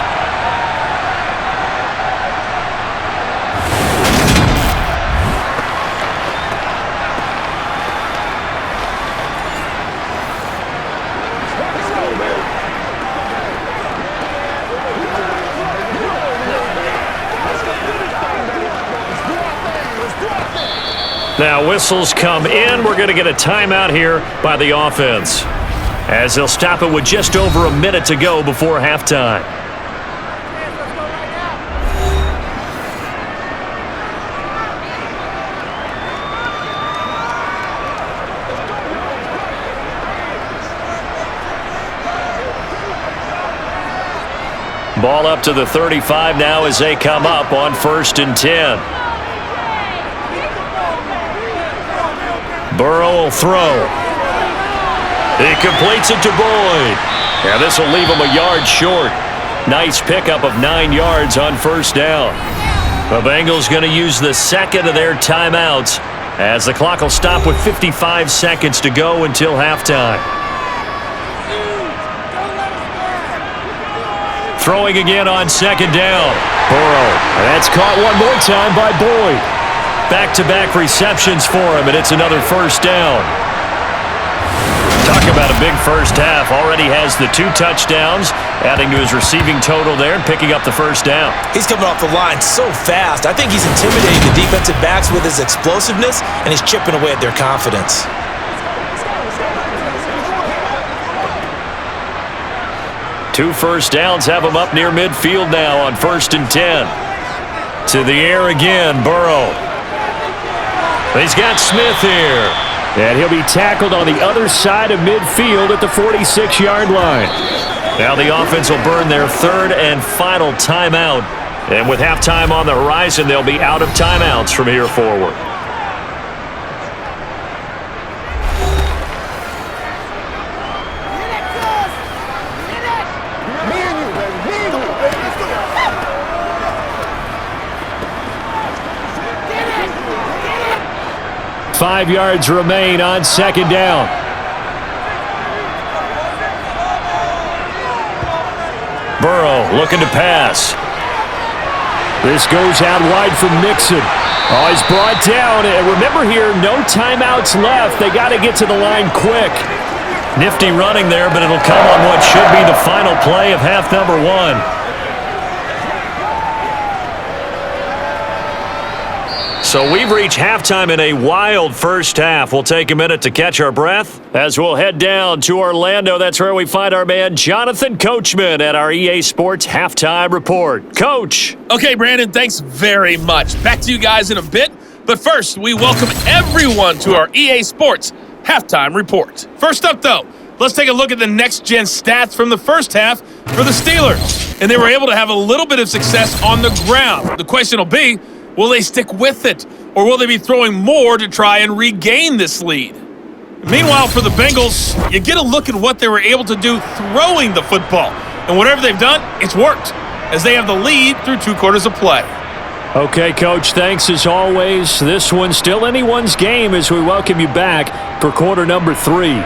Now whistles come in. We're going to get a timeout here by the offense, as they'll stop it with just over a minute to go before halftime. Ball up to the 35 now as they come up on 1st and 10. Burrow will throw. He completes it to Boyd. And this will leave him a yard short. Nice pickup of 9 yards on first down. The Bengals going to use the second of their timeouts as the clock will stop with 55 seconds to go until halftime. Throwing again on 2nd down. Burrow. That's caught one more time by Boyd. Back-to-back receptions for him, and it's another first down. Talk about a big first half. Already has the 2 touchdowns, adding to his receiving total there and picking up the first down. He's coming off the line so fast. I think he's intimidating the defensive backs with his explosiveness, and he's chipping away at their confidence. Two first downs have him up near midfield now on 1st and 10. To the air again, Burrow. He's got Smith here. And he'll be tackled on the other side of midfield at the 46-yard line. Now the offense will burn their 3rd and final timeout. And with halftime on the horizon, they'll be out of timeouts from here forward. Five yards remain on 2nd down. Burrow looking to pass. This goes out wide for Mixon. Oh, he's brought down. And remember here, no timeouts left. They got to get to the line quick. Nifty running there, but it'll come on what should be the final play of half number 1. So we've reached halftime in a wild first half. We'll take a minute to catch our breath as we'll head down to Orlando. That's where we find our man Jonathan Coachman at our EA Sports Halftime Report. Coach. Okay, Brandon, thanks very much. Back to you guys in a bit. But first, we welcome everyone to our EA Sports Halftime Report. First up, though, let's take a look at the next-gen stats from the first half for the Steelers. And they were able to have a little bit of success on the ground. The question will be, will they stick with it, or will they be throwing more to try and regain this lead? Meanwhile, for the Bengals, you get a look at what they were able to do throwing the football. And whatever they've done, it's worked, as they have the lead through 2 quarters of play. Okay, Coach, thanks as always. This one's still anyone's game as we welcome you back for quarter number 3.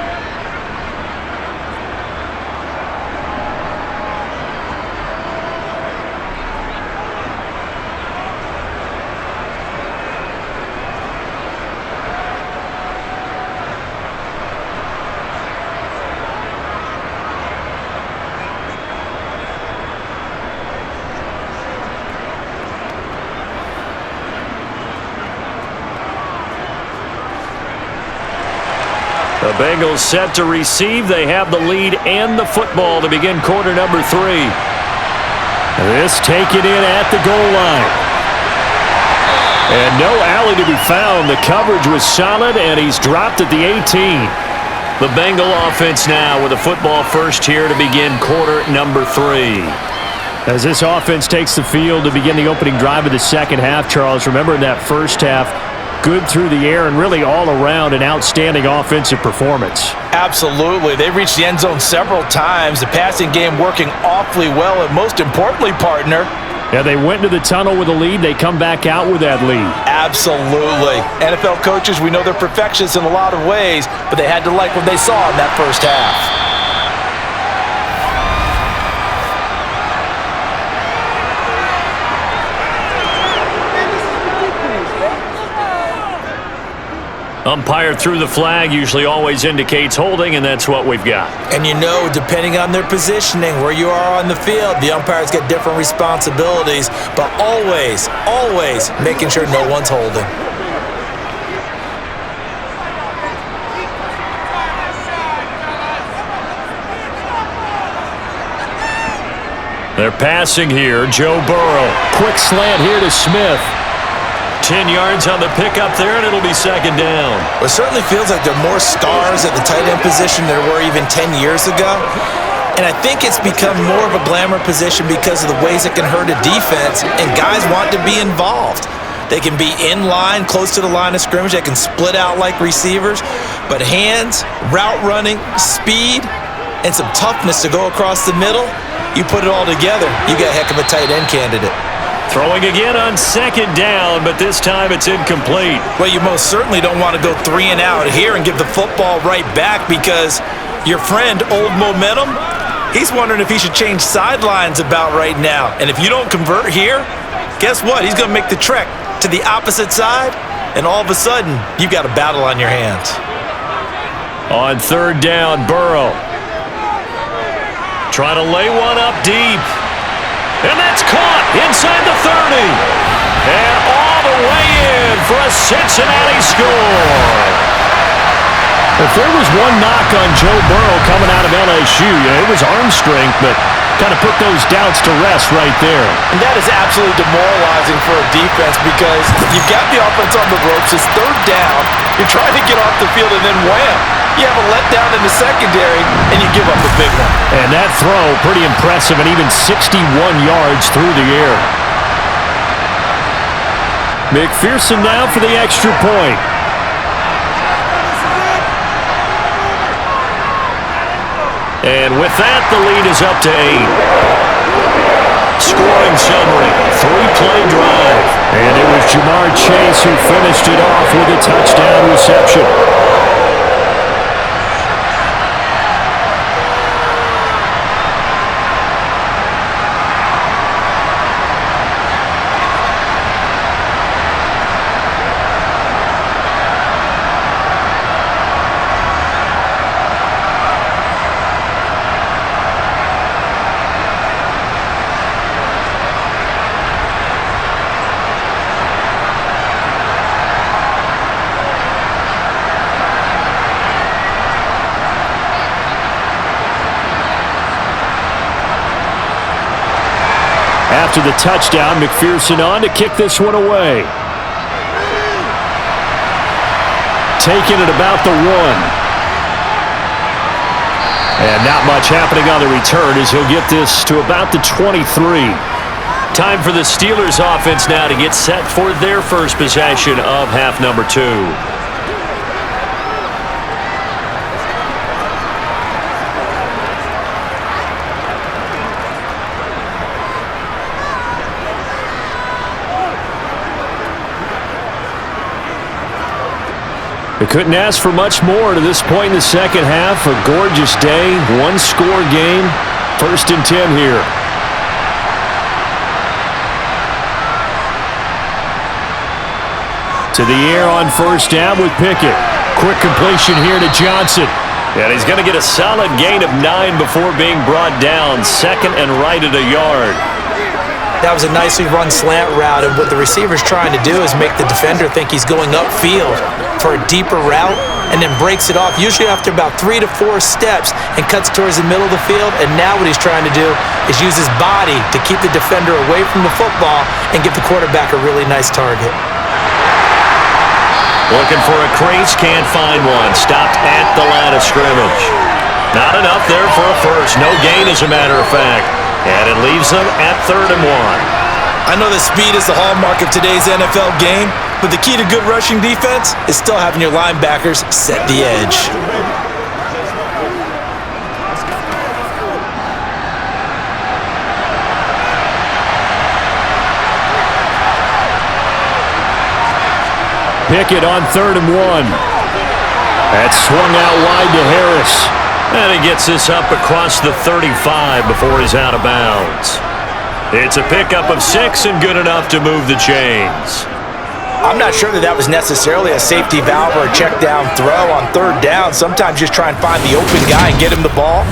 The Bengals set to receive. They have the lead and the football to begin quarter number 3. This taken in at the goal line. And no alley to be found. The coverage was solid, and he's dropped at the 18. The Bengal offense now with a football first here to begin quarter number 3. As this offense takes the field to begin the opening drive of the second half, Charles, remember in that first half, good through the air and really all around an outstanding offensive performance. Absolutely. They reached the end zone several times. The passing game working awfully well, and most importantly, partner, yeah, they went into the tunnel with a lead. They come back out with that lead. Absolutely. NFL coaches, we know they're perfectionists in a lot of ways, but they had to like what they saw in that first half. Umpire threw the flag, usually always indicates holding, and that's what we've got. And you know, depending on their positioning, where you are on the field, the umpires get different responsibilities, but always, always making sure no one's holding. They're passing here, Joe Burrow. Quick slant here to Smith. 10 yards on the pickup there, and it'll be second down. It certainly feels like there are more stars at the tight end position than there were even 10 years ago. And I think it's become more of a glamour position because of the ways it can hurt a defense, and guys want to be involved. They can be in line, close to the line of scrimmage. They can split out like receivers. But hands, route running, speed, and some toughness to go across the middle, you put it all together, you got a heck of a tight end candidate. Throwing again on second down, but this time it's incomplete. Well, you most certainly don't want to go 3 and out here and give the football right back, because your friend, Old Momentum, he's wondering if he should change sidelines about right now. And if you don't convert here, guess what? He's going to make the trek to the opposite side, and all of a sudden, you've got a battle on your hands. On third down, Burrow. Trying to lay one up deep. And that's caught inside the 30. And all the way in for a Cincinnati score. If there was one knock on Joe Burrow coming out of LSU, it was arm strength, but kind of put those doubts to rest right there. And that is absolutely demoralizing for a defense because you've got the offense on the ropes. It's third down. You're trying to get off the field, and then wham, you have a letdown in the secondary, and you give up a big one. And that throw, pretty impressive, and even 61 yards through the air. McPherson now for the extra point. And with that, the lead is up to 8. Scoring summary, 3-play drive. And it was Jamar Chase who finished it off with a touchdown reception. After the touchdown, McPherson on to kick this one away. Taking it about the 1. And not much happening on the return as he'll get this to about the 23. Time for the Steelers offense now to get set for their first possession of half number 2. They couldn't ask for much more to this point in the second half. A gorgeous day, one-score game. 1st and 10 here. To the air on first down with Pickett. Quick completion here to Johnson. And he's going to get a solid gain of 9 before being brought down. Second and right at a yard. That was a nicely run slant route, and what the receiver's trying to do is make the defender think he's going upfield for a deeper route and then breaks it off, usually after about 3 to 4 steps, and cuts towards the middle of the field. And now what he's trying to do is use his body to keep the defender away from the football and give the quarterback a really nice target. Looking for a crease, can't find one. Stopped at the line of scrimmage. Not enough there for a first. No gain, as a matter of fact. And it leaves them at 3rd and 1. I know that speed is the hallmark of today's NFL game, but the key to good rushing defense is still having your linebackers set the edge. Pickett on 3rd and 1. That swung out wide to Harris. And he gets this up across the 35 before he's out of bounds. It's a pickup of 6 and good enough to move the chains. I'm not sure that was necessarily a safety valve or a check down throw on 3rd down. Sometimes just try and find the open guy and get him the ball.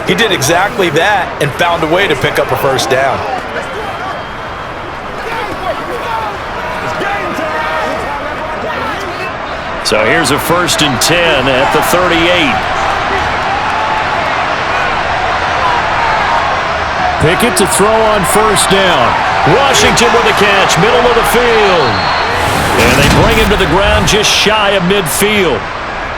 He did exactly that and found a way to pick up a first down. So here's a 1st and 10 at the 38. Pickett to throw on first down. Washington with a catch, middle of the field. And they bring him to the ground just shy of midfield.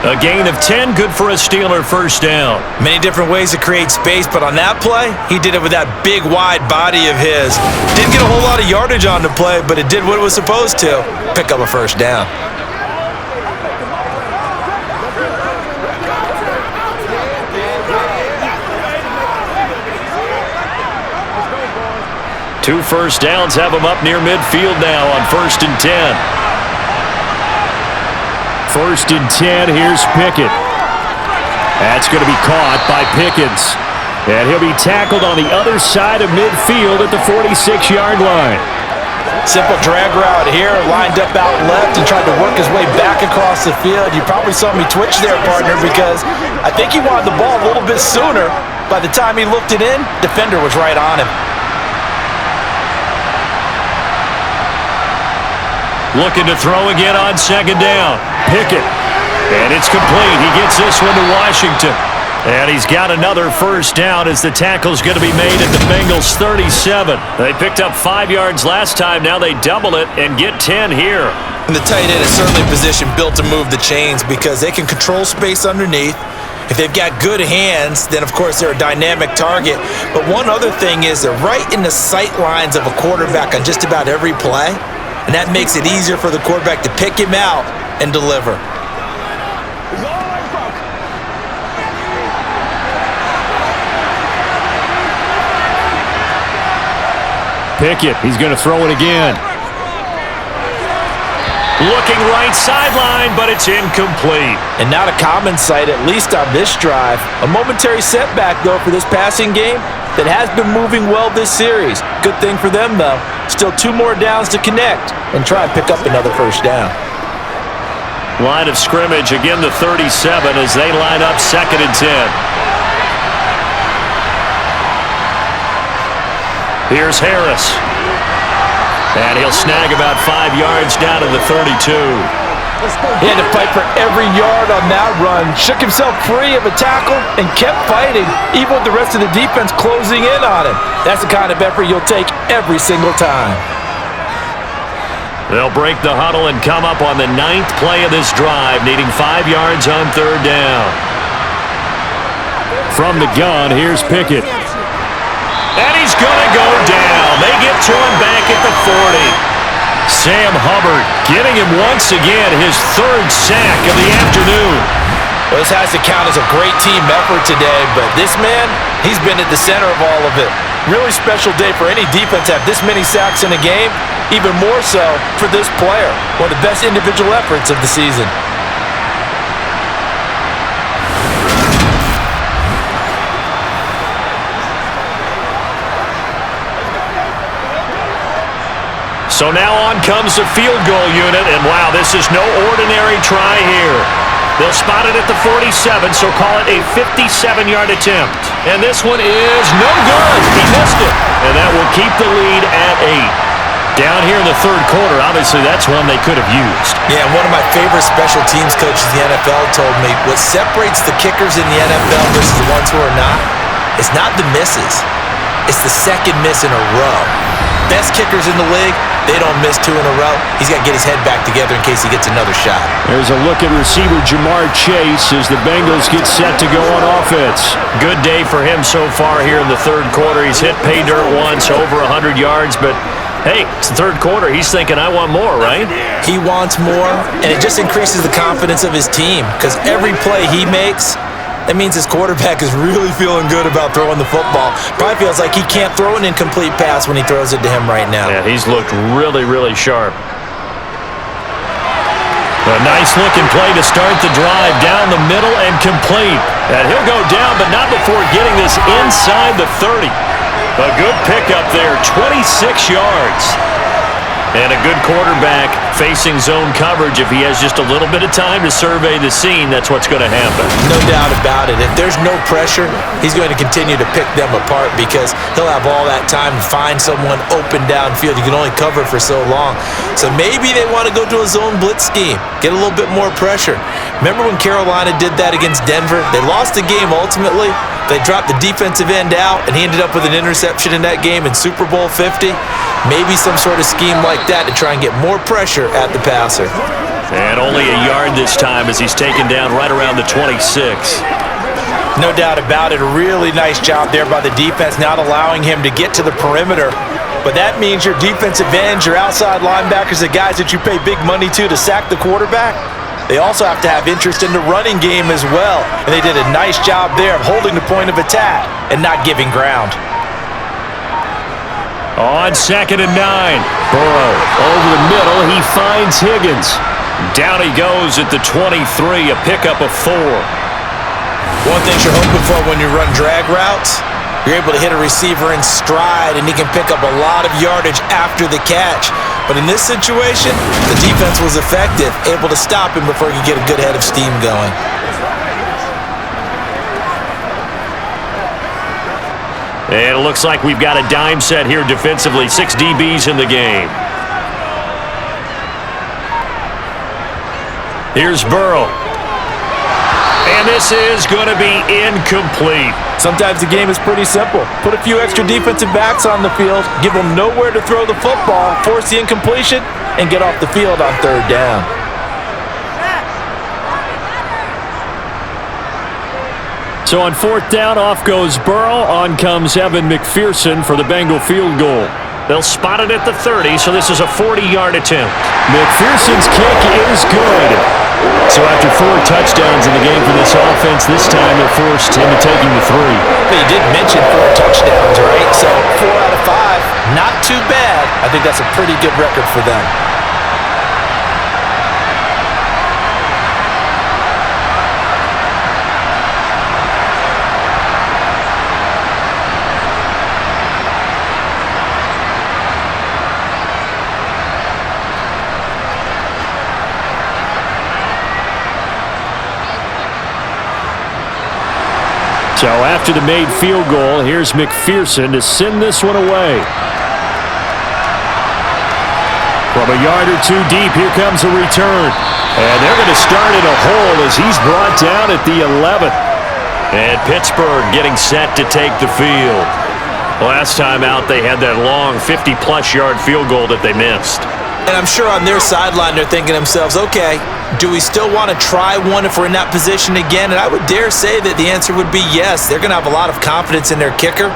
A gain of 10, good for a Steeler first down. Many different ways to create space, but on that play, he did it with that big, wide body of his. Didn't get a whole lot of yardage on the play, but it did what it was supposed to. Pick up a first down. Two first downs have him up near midfield now on 1st and 10. 1st and 10, here's Pickett. That's going to be caught by Pickens. And he'll be tackled on the other side of midfield at the 46-yard line. Simple drag route here, lined up out left and tried to work his way back across the field. You probably saw me twitch there, partner, because I think he wanted the ball a little bit sooner. By the time he looked it in, defender was right on him. Looking to throw again on second down. Pickett. And it's complete. He gets this one to Washington. And he's got another first down as the tackle's going to be made at the Bengals 37. They picked up 5 yards last time. Now they double it and get 10 here. And the tight end is certainly a position built to move the chains because they can control space underneath. If they've got good hands, then, of course, they're a dynamic target. But one other thing is they're right in the sight lines of a quarterback on just about every play. And that makes it easier for the quarterback to pick him out and deliver. Pickett, he's going to throw it again. Looking right sideline, but it's incomplete. And not a common sight, at least on this drive. A momentary setback, though, for this passing game that has been moving well this series. Good thing for them, though. Still 2 more downs to connect and try and pick up another first down. Line of scrimmage, again the 37 as they line up 2nd and 10. Here's Harris. And he'll snag about 5 yards down to the 32. He had to fight for every yard on that run. Shook himself free of a tackle and kept fighting, even with the rest of the defense closing in on him. That's the kind of effort you'll take every single time. They'll break the huddle and come up on the 9th play of this drive, needing 5 yards on 3rd down. From the gun, here's Pickett. And he's going to go down. They get to him back at the 40. Sam Hubbard getting him once again, his 3rd sack of the afternoon. Well, this has to count as a great team effort today, but this man, he's been at the center of all of it. Really special day for any defense to have this many sacks in a game, even more so for this player. One of the best individual efforts of the season. So now on comes the field goal unit, and wow, this is no ordinary try here. They'll spot it at the 47, so call it a 57-yard attempt. And this one is no good. He missed it, and that will keep the lead at 8. Down here in the 3rd quarter, obviously that's one they could have used. Yeah, one of my favorite special teams coaches in the NFL told me what separates the kickers in the NFL versus the ones who are not, it's not the misses. It's the second miss in a row. Best kickers in the league, they don't miss 2 in a row. He's got to get his head back together in case he gets another shot. There's a look at receiver Jamar Chase as the Bengals get set to go on offense. Good day for him so far here in the 3rd quarter. He's hit pay dirt once, over 100 yards, but hey, it's the 3rd quarter. He's thinking, I want more, right? He wants more, and it just increases the confidence of his team because every play he makes, that means his quarterback is really feeling good about throwing the football. Probably feels like he can't throw an incomplete pass when he throws it to him right now. Yeah, he's looked really, really sharp. A nice-looking play to start the drive down the middle and complete. And he'll go down, but not before getting this inside the 30. A good pickup there, 26 yards. And a good quarterback facing zone coverage. If he has just a little bit of time to survey the scene, that's what's going to happen. No doubt about it. If there's no pressure, he's going to continue to pick them apart because he'll have all that time to find someone open downfield. You can only cover for so long. So maybe they want to go to a zone blitz scheme, get a little bit more pressure. Remember when Carolina did that against Denver? They lost the game ultimately. They dropped the defensive end out, and he ended up with an interception in that game in Super Bowl 50. Maybe some sort of scheme like that to try and get more pressure at the passer. And only a yard this time as he's taken down right around the 26. No doubt about it. A really nice job there by the defense, not allowing him to get to the perimeter. But that means your defensive ends, your outside linebackers, the guys that you pay big money to sack the quarterback, they also have to have interest in the running game as well. And they did a nice job there of holding the point of attack and not giving ground. On 2nd and 9. Burrow over the middle. He finds Higgins. Down he goes at the 23, a pickup of 4. One thing you're hoping for when you run drag routes, you're able to hit a receiver in stride, and he can pick up a lot of yardage after the catch. But in this situation, the defense was effective, able to stop him before he could get a good head of steam going. And it looks like we've got a dime set here defensively. 6 DBs in the game. Here's Burrow. And this is going to be incomplete. Sometimes the game is pretty simple. Put a few extra defensive backs on the field, give them nowhere to throw the football, force the incompletion, and get off the field on third down. So on fourth down, off goes Burrow. On comes Evan McPherson for the Bengal field goal. They'll spot it at the 30, so this is a 40-yard attempt. McPherson's kick is good. So after 4 touchdowns in the game for this offense, this time they're forced into taking the 3. But you did mention 4 touchdowns, right? So 4 out of 5, not too bad. I think that's a pretty good record for them. So after the made field goal, here's McPherson to send this one away. From a yard or 2 deep, here comes a return. And they're going to start in a hole as he's brought down at the 11th. And Pittsburgh getting set to take the field. Last time out, they had that long 50-plus yard field goal that they missed. And I'm sure on their sideline, they're thinking to themselves, okay, do we still want to try one if we're in that position again? And I would dare say that the answer would be yes. They're going to have a lot of confidence in their kicker.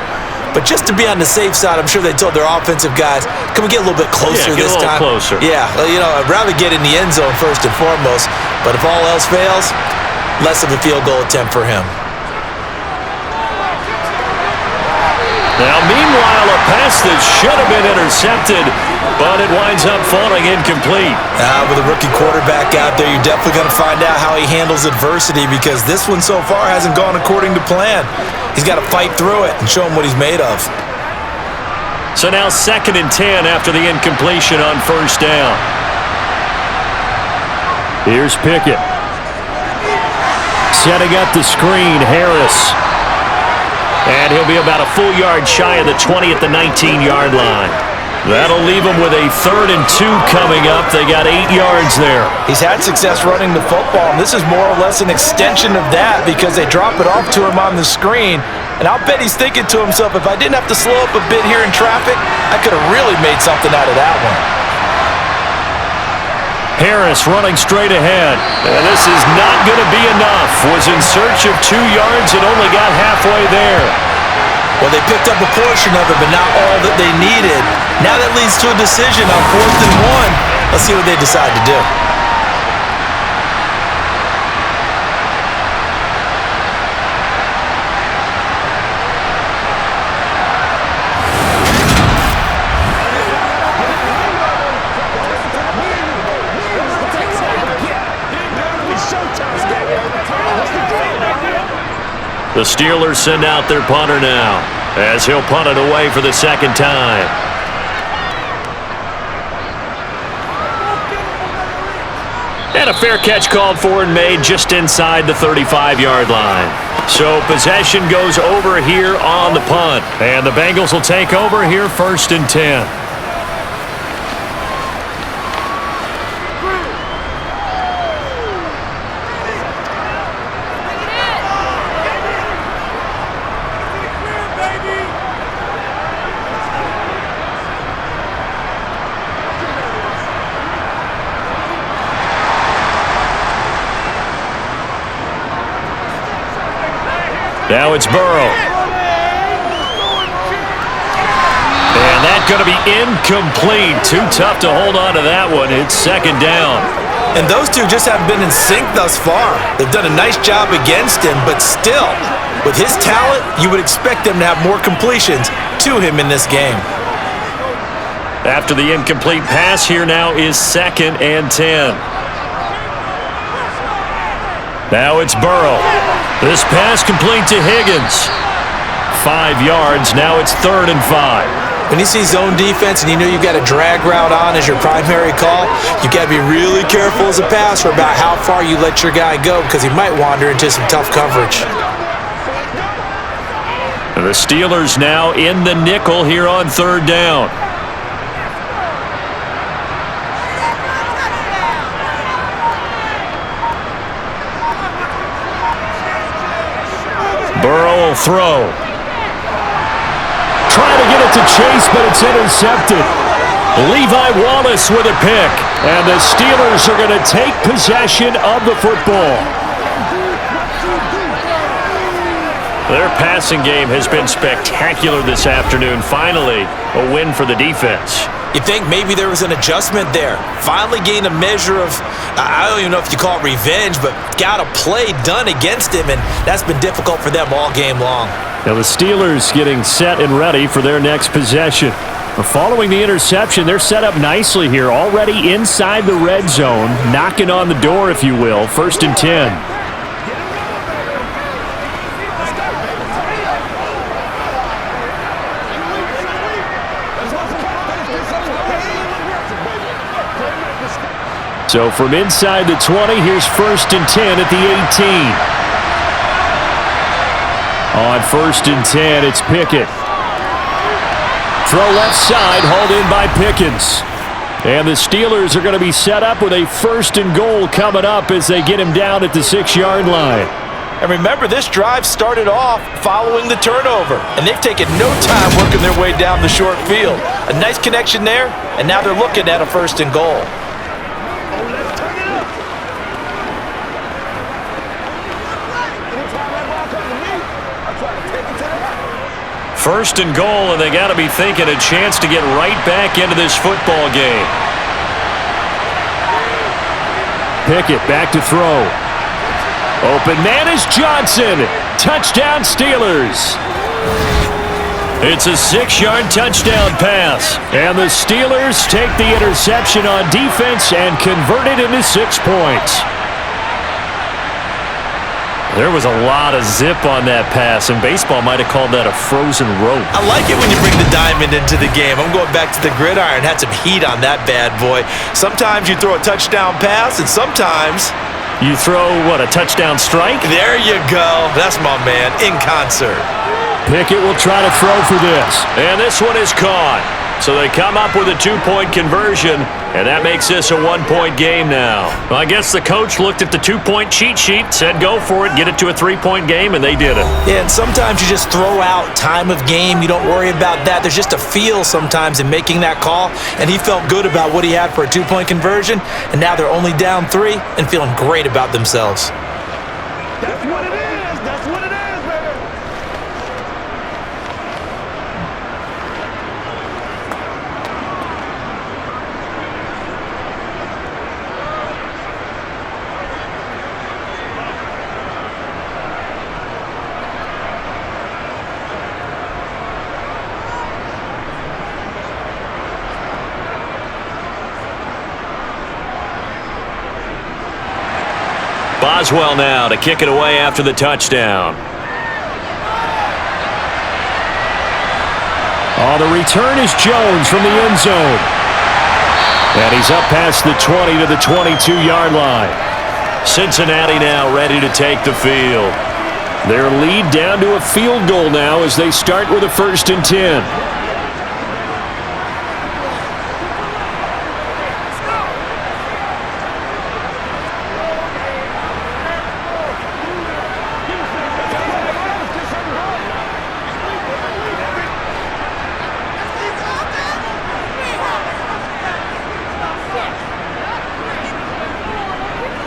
But just to be on the safe side, I'm sure they told their offensive guys, can we get a little bit closer this time? Closer. Yeah, well, you know, I'd rather get in the end zone first and foremost. But if all else fails, less of a field goal attempt for him. Now, meanwhile, a pass that should have been intercepted, but it winds up falling incomplete. With a rookie quarterback out there, you're definitely going to find out how he handles adversity because this one so far hasn't gone according to plan. He's got to fight through it and show him what he's made of. So now 2nd and 10 after the incompletion on first down. Here's Pickett. Setting up the screen, Harris. And he'll be about a full yard shy of the 20 at the 19-yard line. That'll leave them with a 3rd and 2 coming up. They got 8 yards there. He's had success running the football, and this is more or less an extension of that because they drop it off to him on the screen. And I'll bet he's thinking to himself, if I didn't have to slow up a bit here in traffic, I could have really made something out of that one. Harris running straight ahead. And this is not going to be enough. Was in search of 2 yards and only got halfway there. Well, they picked up a portion of it, but not all that they needed. Now that leads to a decision on 4th and 1. Let's see what they decide to do. The Steelers send out their punter now as he'll punt it away for the 2nd time. And a fair catch called for and made just inside the 35-yard line. So possession goes over here on the punt. And the Bengals will take over here 1st and 10. Now it's Burrow. And that's going to be incomplete. Too tough to hold on to that one. It's 2nd down. And those two just haven't been in sync thus far. They've done a nice job against him, but still, with his talent, you would expect them to have more completions to him in this game. After the incomplete pass, here now is 2nd and 10. Now it's Burrow. This pass complete to Higgins. 5 yards. Now it's 3rd and 5. When you see zone defense and you know you've got a drag route on as your primary call, you've got to be really careful as a passer about how far you let your guy go because he might wander into some tough coverage. The Steelers now in the nickel here on third down. Burrow will throw. Trying to get it to Chase, but it's intercepted. Levi Wallace with a pick. And the Steelers are going to take possession of the football. Their passing game has been spectacular this afternoon. Finally, a win for the defense. You think maybe there was an adjustment there. Finally gained a measure of, I don't even know if you call it revenge, but got a play done against him, and that's been difficult for them all game long. Now the Steelers getting set and ready for their next possession. Following the interception, they're set up nicely here, already inside the red zone, knocking on the door, if you will, 1st and 10. So from inside the 20, here's 1st and 10 at the 18. On 1st and 10, it's Pickett. Throw left side, hauled in by Pickens. And the Steelers are going to be set up with a 1st and goal coming up as they get him down at the 6-yard line. And remember, this drive started off following the turnover, and they've taken no time working their way down the short field. A nice connection there, and now they're looking at a 1st and goal. First and goal, and they got to be thinking a chance to get right back into this football game. Pickett back to throw. Open man is Johnson. Touchdown Steelers. It's a 6-yard touchdown pass. And the Steelers take the interception on defense and convert it into 6 points. There was a lot of zip on that pass, and baseball might have called that a frozen rope. I like it when you bring the diamond into the game. I'm going back to the gridiron. Had some heat on that bad boy. Sometimes you throw a touchdown pass, and sometimes you throw, what, a touchdown strike? There you go. That's my man, in concert. Pickett will try to throw for this. And this one is caught. So they come up with a 2-point conversion, and that makes this a 1-point game now. Well, I guess the coach looked at the 2-point cheat sheet, said go for it, get it to a 3-point game, and they did it. Yeah, and sometimes you just throw out time of game. You don't worry about that. There's just a feel sometimes in making that call, and he felt good about what he had for a 2-point conversion, and now they're only down 3 and feeling great about themselves. That's what it is. That's what it is, baby. Boswell now to kick it away after the touchdown. Oh, the return is Jones from the end zone. And he's up past the 20 to the 22-yard line. Cincinnati now ready to take the field. Their lead down to a field goal now as they start with a 1st and 10.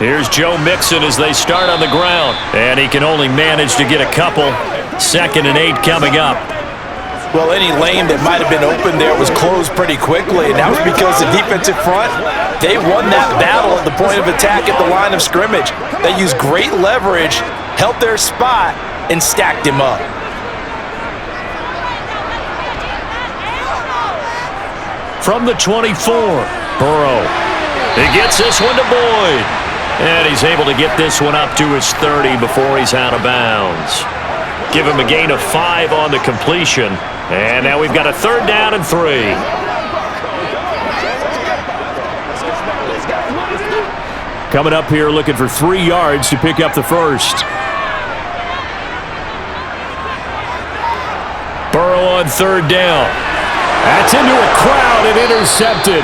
Here's Joe Mixon as they start on the ground. And he can only manage to get a couple. 2nd and 8 coming up. Well, any lane that might have been open there was closed pretty quickly, and that was because the defensive front, they won that battle at the point of attack at the line of scrimmage. They used great leverage, held their spot, and stacked him up. From the 24, Burrow. He gets this one to Boyd. And he's able to get this one up to his 30 before he's out of bounds. Give him a gain of 5 on the completion. And now we've got a 3rd down and 3. Coming up here looking for 3 yards to pick up the first. Burrow on 3rd down. That's into a crowd and intercepted.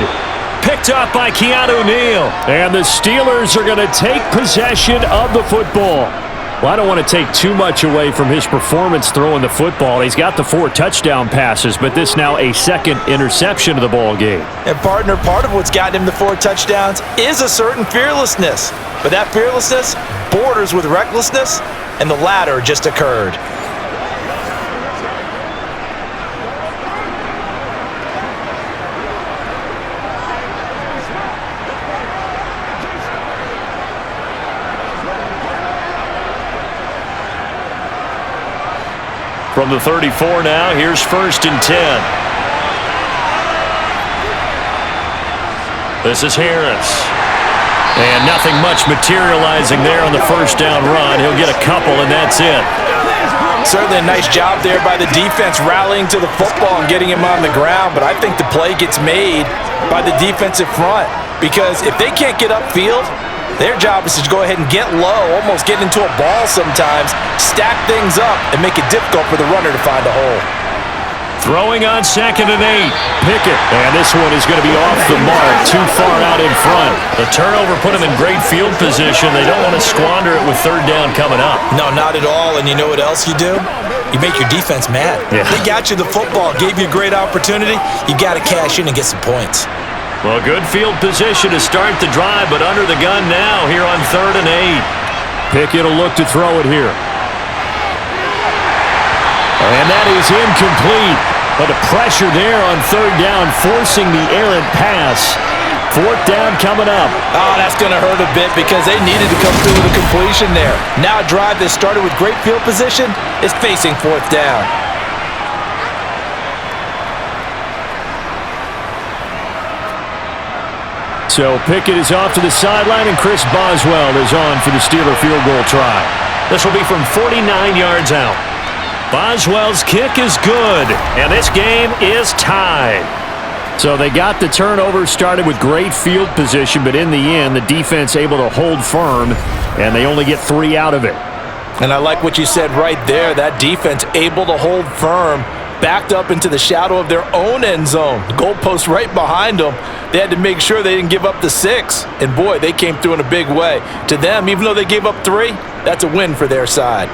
Picked up by Keanu Neal. And the Steelers are going to take possession of the football. Well, I don't want to take too much away from his performance throwing the football. He's got the 4 touchdown passes, but this now a 2nd interception of the ball game. And partner, part of what's gotten him the 4 touchdowns is a certain fearlessness. But that fearlessness borders with recklessness, and the latter just occurred. From the 34 now, here's 1st and 10. This is Harris. And nothing much materializing there on the 1st down run. He'll get a couple, and that's it. Certainly a nice job there by the defense rallying to the football and getting him on the ground, but I think the play gets made by the defensive front because if they can't get upfield, their job is to go ahead and get low, almost get into a ball sometimes, stack things up, and make it difficult for the runner to find a hole. Throwing on 2nd and 8. Pickett. And this one is going to be off the mark, too far out in front. The turnover put him in great field position. They don't want to squander it with 3rd down coming up. No, not at all. And you know what else you do? You make your defense mad. Yeah. They got you the football, gave you a great opportunity. You got to cash in and get some points. Well, good field position to start the drive, but under the gun now here on 3rd and 8. Pickett will look to throw it here. And that is incomplete. But the pressure there on 3rd down, forcing the errant pass. 4th down coming up. Oh, that's going to hurt a bit because they needed to come through with a completion there. Now a drive that started with great field position is facing 4th down. So Pickett is off to the sideline, and Chris Boswell is on for the Steeler field goal try. This will be from 49 yards out. Boswell's kick is good, and this game is tied. So they got the turnover started with great field position, but in the end, the defense able to hold firm, and they only get 3 out of it. And I like what you said right there. That defense able to hold firm, backed up into the shadow of their own end zone. The goalpost right behind them. They had to make sure they didn't give up the 6. And boy, they came through in a big way. To them, even though they gave up 3, that's a win for their side.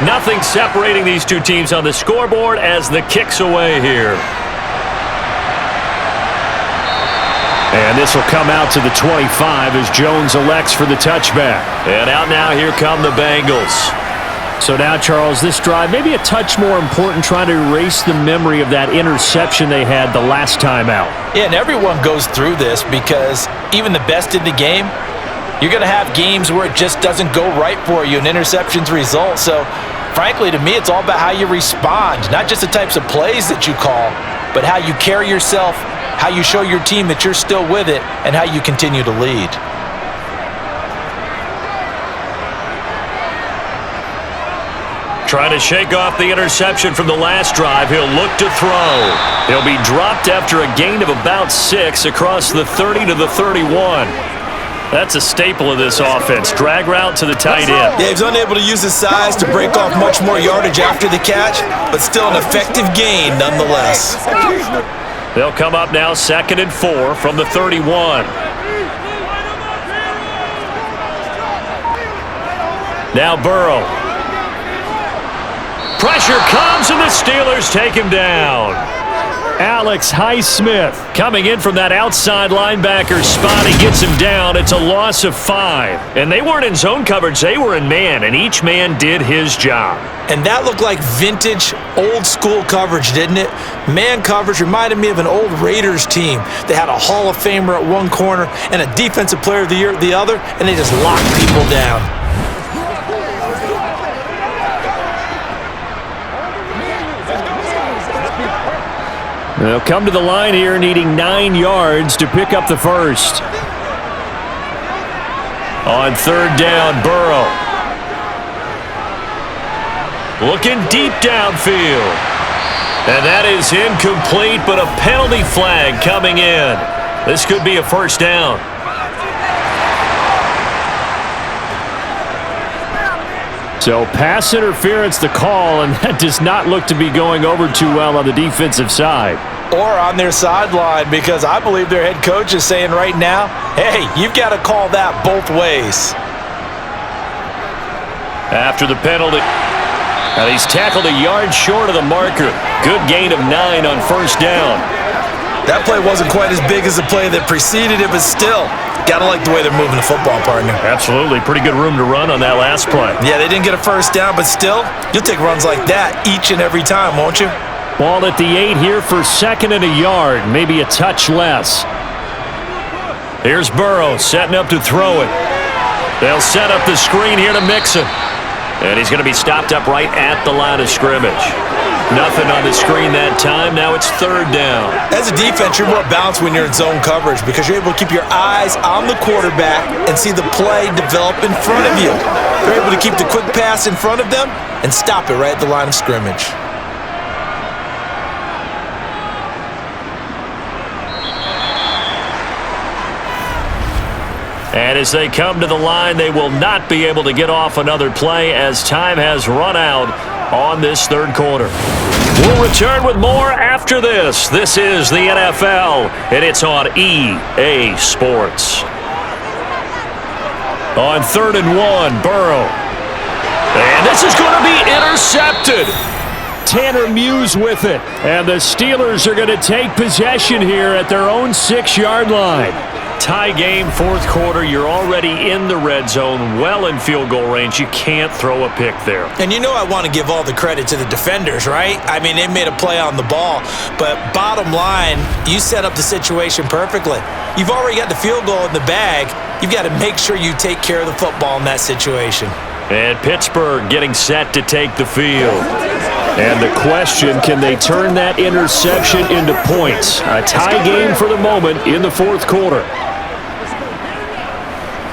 Nothing separating these two teams on the scoreboard as the kick's away here. And this will come out to the 25 as Jones elects for the touchback. And out now, here come the Bengals. So now, Charles, this drive maybe a touch more important, trying to erase the memory of that interception they had the last time out. Yeah, and everyone goes through this because even the best in the game, you're going to have games where it just doesn't go right for you and interceptions result. So, frankly, to me, it's all about how you respond, not just the types of plays that you call, but how you carry yourself, how you show your team that you're still with it, and how you continue to lead. Trying to shake off the interception from the last drive. He'll look to throw. He'll be dropped after a gain of about 6 across the 30 to the 31. That's a staple of this offense. Drag route to the tight end. Yeah, he's unable to use his size to break off much more yardage after the catch, but still an effective gain nonetheless. They'll come up now 2nd and 4 from the 31. Now Burrow. Pressure comes, and the Steelers take him down. Alex Highsmith Coming in from that outside linebacker spot, he gets him down. It's a loss of 5. And they weren't in zone coverage. They were in man, and each man did his job. And that looked like vintage, old-school coverage, didn't it? Man coverage reminded me of an old Raiders team. They had a Hall of Famer at one corner and a Defensive Player of the Year at the other, and they just locked people down. They'll come to the line here needing 9 yards to pick up the first. On third down, Burrow. Looking deep downfield. And that is incomplete, but a penalty flag coming in. This could be a first down. So pass interference the call, and that does not look to be going over too well on the defensive side. Or on their sideline, because I believe their head coach is saying right now, hey, you've got to call that both ways. After the penalty. And he's tackled a yard short of the marker. Good gain of 9 on first down. That play wasn't quite as big as the play that preceded it, but still, got to like the way they're moving the football, partner. Absolutely. Pretty good room to run on that last play. Yeah, they didn't get a first down, but still, you'll take runs like that each and every time, won't you? Ball at the 8 here for second and a yard, maybe a touch less. Here's Burrow setting up to throw it. They'll set up the screen here to Mixon. And he's going to be stopped up right at the line of scrimmage. Nothing on the screen that time. Now it's third down. As a defense, you're more balanced when you're in zone coverage because you're able to keep your eyes on the quarterback and see the play develop in front of you. You're able to keep the quick pass in front of them and stop it right at the line of scrimmage. And as they come to the line, they will not be able to get off another play as time has run out on this third quarter. We'll return with more after this. This is the NFL, and it's on EA Sports. On 3rd and 1, Burrow. And this is going to be intercepted. Tanner Muse with it. And the Steelers are going to take possession here at their own 6-yard line. Tie game, fourth quarter. You're already in the red zone, well in field goal range. You can't throw a pick there. And you know I want to give all the credit to the defenders, right? I mean, they made a play on the ball. But bottom line, you set up the situation perfectly. You've already got the field goal in the bag. You've got to make sure you take care of the football in that situation. And Pittsburgh getting set to take the field. And the question, can they turn that interception into points? A tie game for the moment in the fourth quarter.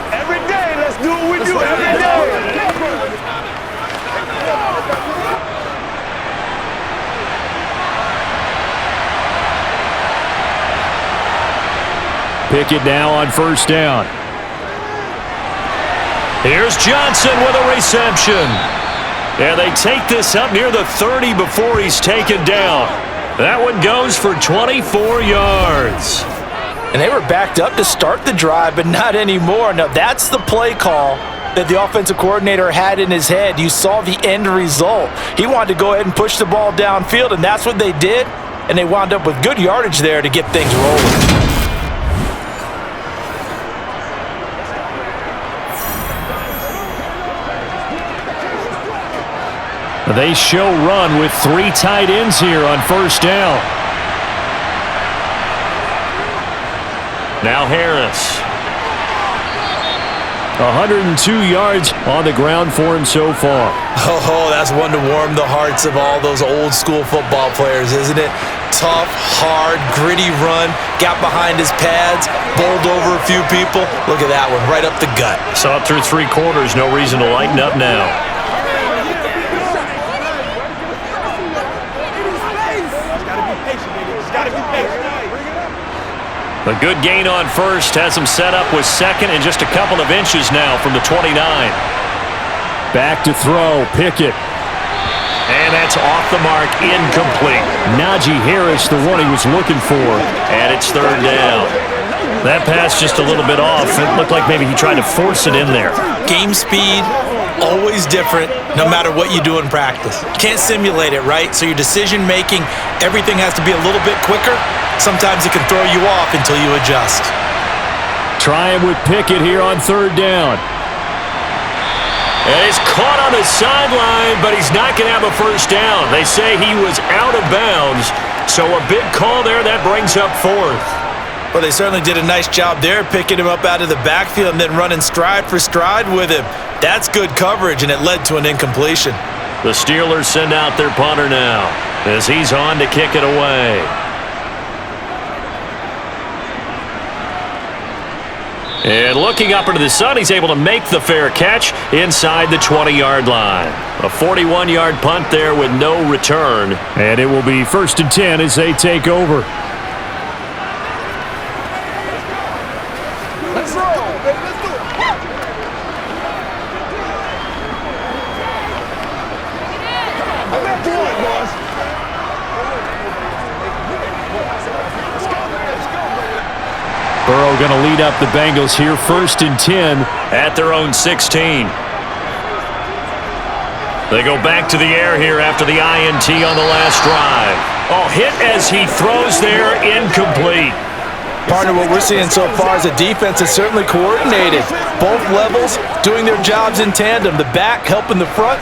Every day, let's do what we do every day. Pickett now on first down. Here's Johnson with a reception. And they take this up near the 30 before he's taken down. That one goes for 24 yards. And they were backed up to start the drive, but not anymore. Now, that's the play call that the offensive coordinator had in his head. You saw the end result. He wanted to go ahead and push the ball downfield, and that's what they did. And they wound up with good yardage there to get things rolling. They show run with 3 tight ends here on first down. Now Harris. 102 yards on the ground for him so far. Oh, that's one to warm the hearts of all those old school football players, isn't it? Tough, hard, gritty run, got behind his pads, bowled over a few people. Look at that one, right up the gut. Saw it through 3 quarters, no reason to lighten up now. A good gain on first has him set up with second and just a couple of inches now from the 29. Back to throw, Pickett. And that's off the mark, incomplete. Najee Harris, the one he was looking for. And it's third down. That pass just a little bit off. It looked like maybe he tried to force it in there. Game speed, always different, no matter what you do in practice. Can't simulate it, right? So your decision making, everything has to be a little bit quicker. Sometimes it can throw you off until you adjust. Trying with Pickett here on third down. And he's caught on the sideline, but he's not going to have a first down. They say he was out of bounds, so a big call there. That brings up fourth. Well, they certainly did a nice job there, picking him up out of the backfield and then running stride for stride with him. That's good coverage, and it led to an incompletion. The Steelers send out their punter now as he's on to kick it away. And looking up into the sun, he's able to make the fair catch inside the 20-yard line. A 41-yard punt there with no return. And it will be 1st and 10 as they take over. Let's roll, baby. Let's do it. I'm at point, boys. Burrow going to lead up the Bengals here, 1st and 10. At their own 16. They go back to the air here after the INT on the last drive. Oh, hit as he throws there, incomplete. Partner, what we're seeing so far is the defense is certainly coordinated. Both levels doing their jobs in tandem. The back helping the front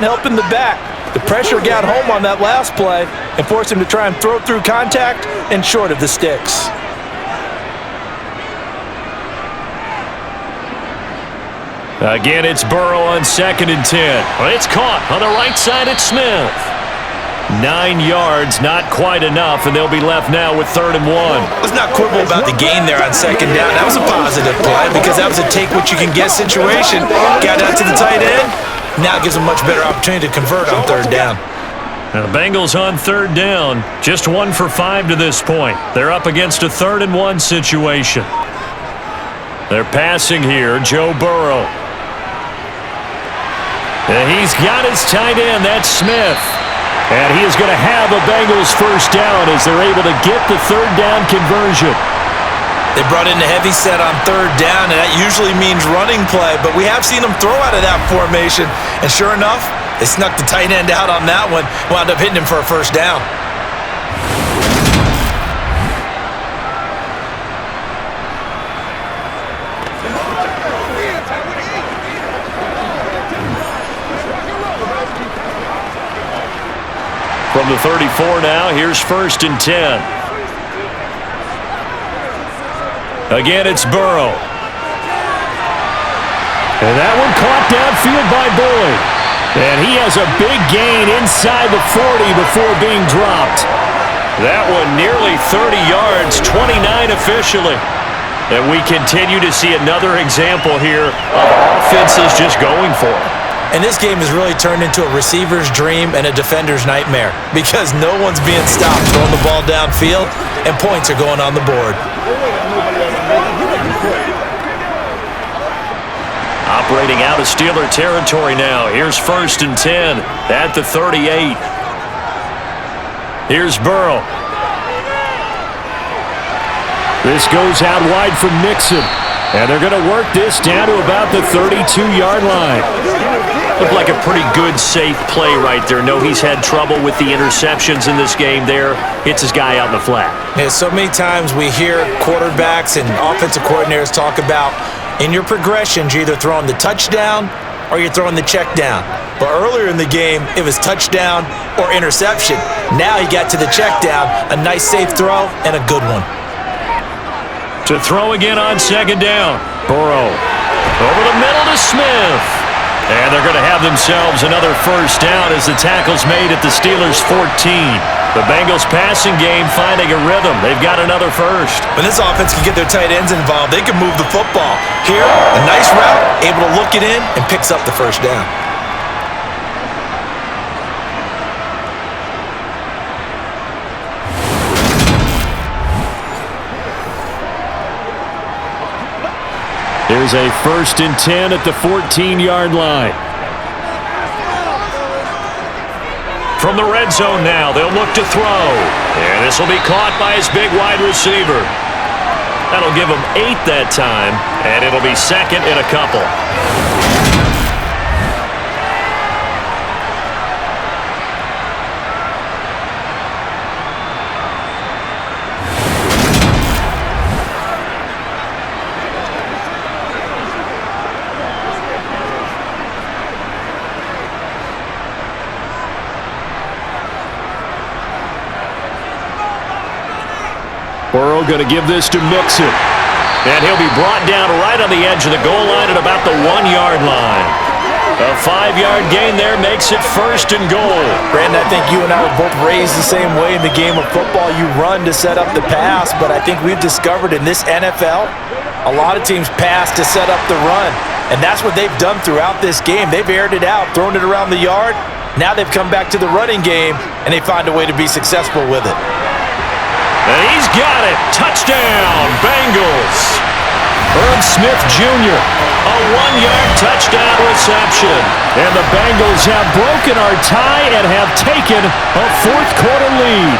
helping the back. The pressure got home on that last play and forced him to try and throw through contact and short of the sticks. Again, it's Burrow on 2nd and 10. It's caught on the right side at Smith. 9 yards, not quite enough, and they'll be left now with 3rd and 1. Let's not quibble about the gain there on 2nd down. That was a positive play because that was a take-what-you-can-get situation. Got out to the tight end. Now it gives them a much better opportunity to convert on 3rd down. Now the Bengals on 3rd down, just 1 for 5 to this point. They're up against a 3rd and 1 situation. They're passing here, Joe Burrow. And he's got his tight end, that's Smith. And he is going to have a Bengals 1st down as they're able to get the 3rd down conversion. They brought in a heavy set on 3rd down, and that usually means running play, but we have seen them throw out of that formation. And sure enough, they snuck the tight end out on that one, wound up hitting him for a 1st down. From the 34 now, here's 1st and 10. Again, it's Burrow. And that one caught downfield by Boyd. And he has a big gain inside the 40 before being dropped. That one nearly 30 yards, 29 officially. And we continue to see another example here of offenses just going for it. And this game has really turned into a receiver's dream and a defender's nightmare because no one's being stopped throwing the ball downfield, and points are going on the board. Operating out of Steeler territory now. Here's 1st and 10 at the 38. Here's Burrow. This goes out wide from Mixon. And they're going to work this down to about the 32-yard line. Looked like a pretty good, safe play right there. No, he's had trouble with the interceptions in this game there. Hits his guy out in the flat. Yeah, so many times we hear quarterbacks and offensive coordinators talk about in your progressions, you're either throwing the touchdown or you're throwing the check down. But earlier in the game, it was touchdown or interception. Now he got to the check down, a nice safe throw and a good one. To throw again on 2nd down. Burrow over the middle to Smith. And they're going to have themselves another 1st down as the tackle's made at the Steelers' 14. The Bengals passing game finding a rhythm. They've got another 1st. When this offense can get their tight ends involved, they can move the football. Here, a nice route, able to look it in, and picks up the 1st down. There's a 1st and 10 at the 14-yard line. From the red zone now, they'll look to throw. And this will be caught by his big wide receiver. That'll give him 8 that time, and it'll be 2nd and a couple. Burrow going to give this to Mixon. And he'll be brought down right on the edge of the goal line at about the 1-yard line. A 5-yard gain there makes it 1st and goal. Brandon, I think you and I were both raised the same way in the game of football. You run to set up the pass, but I think we've discovered in this NFL, A lot of teams pass to set up the run, and that's what they've done throughout this game. They've aired it out, thrown it around the yard. Now they've come back to the running game, and they find a way to be successful with it. And he's got it. Touchdown, Bengals. Herb Smith Jr. A 1-yard touchdown reception. And the Bengals have broken our tie and have taken a fourth-quarter lead.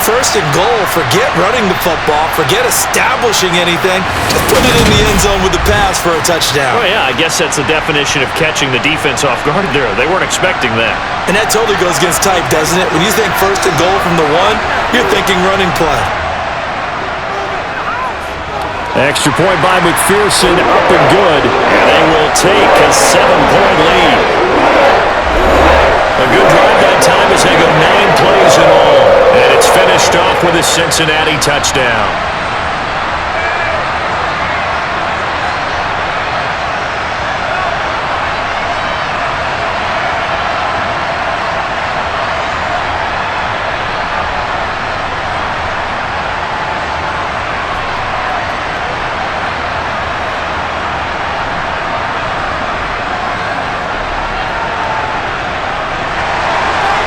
First and goal, forget running the football, forget establishing anything. Just put it in the end zone with the pass for a touchdown. Oh, yeah, I guess that's the definition of catching the defense off guard there. They weren't expecting that. And that totally goes against type, doesn't it? When you think first and goal from the 1, you're thinking running play. Extra point by McPherson, up and good. And they will take a 7-point lead. A good drive that time as they go 9 plays in all. And it's finished off with a Cincinnati touchdown.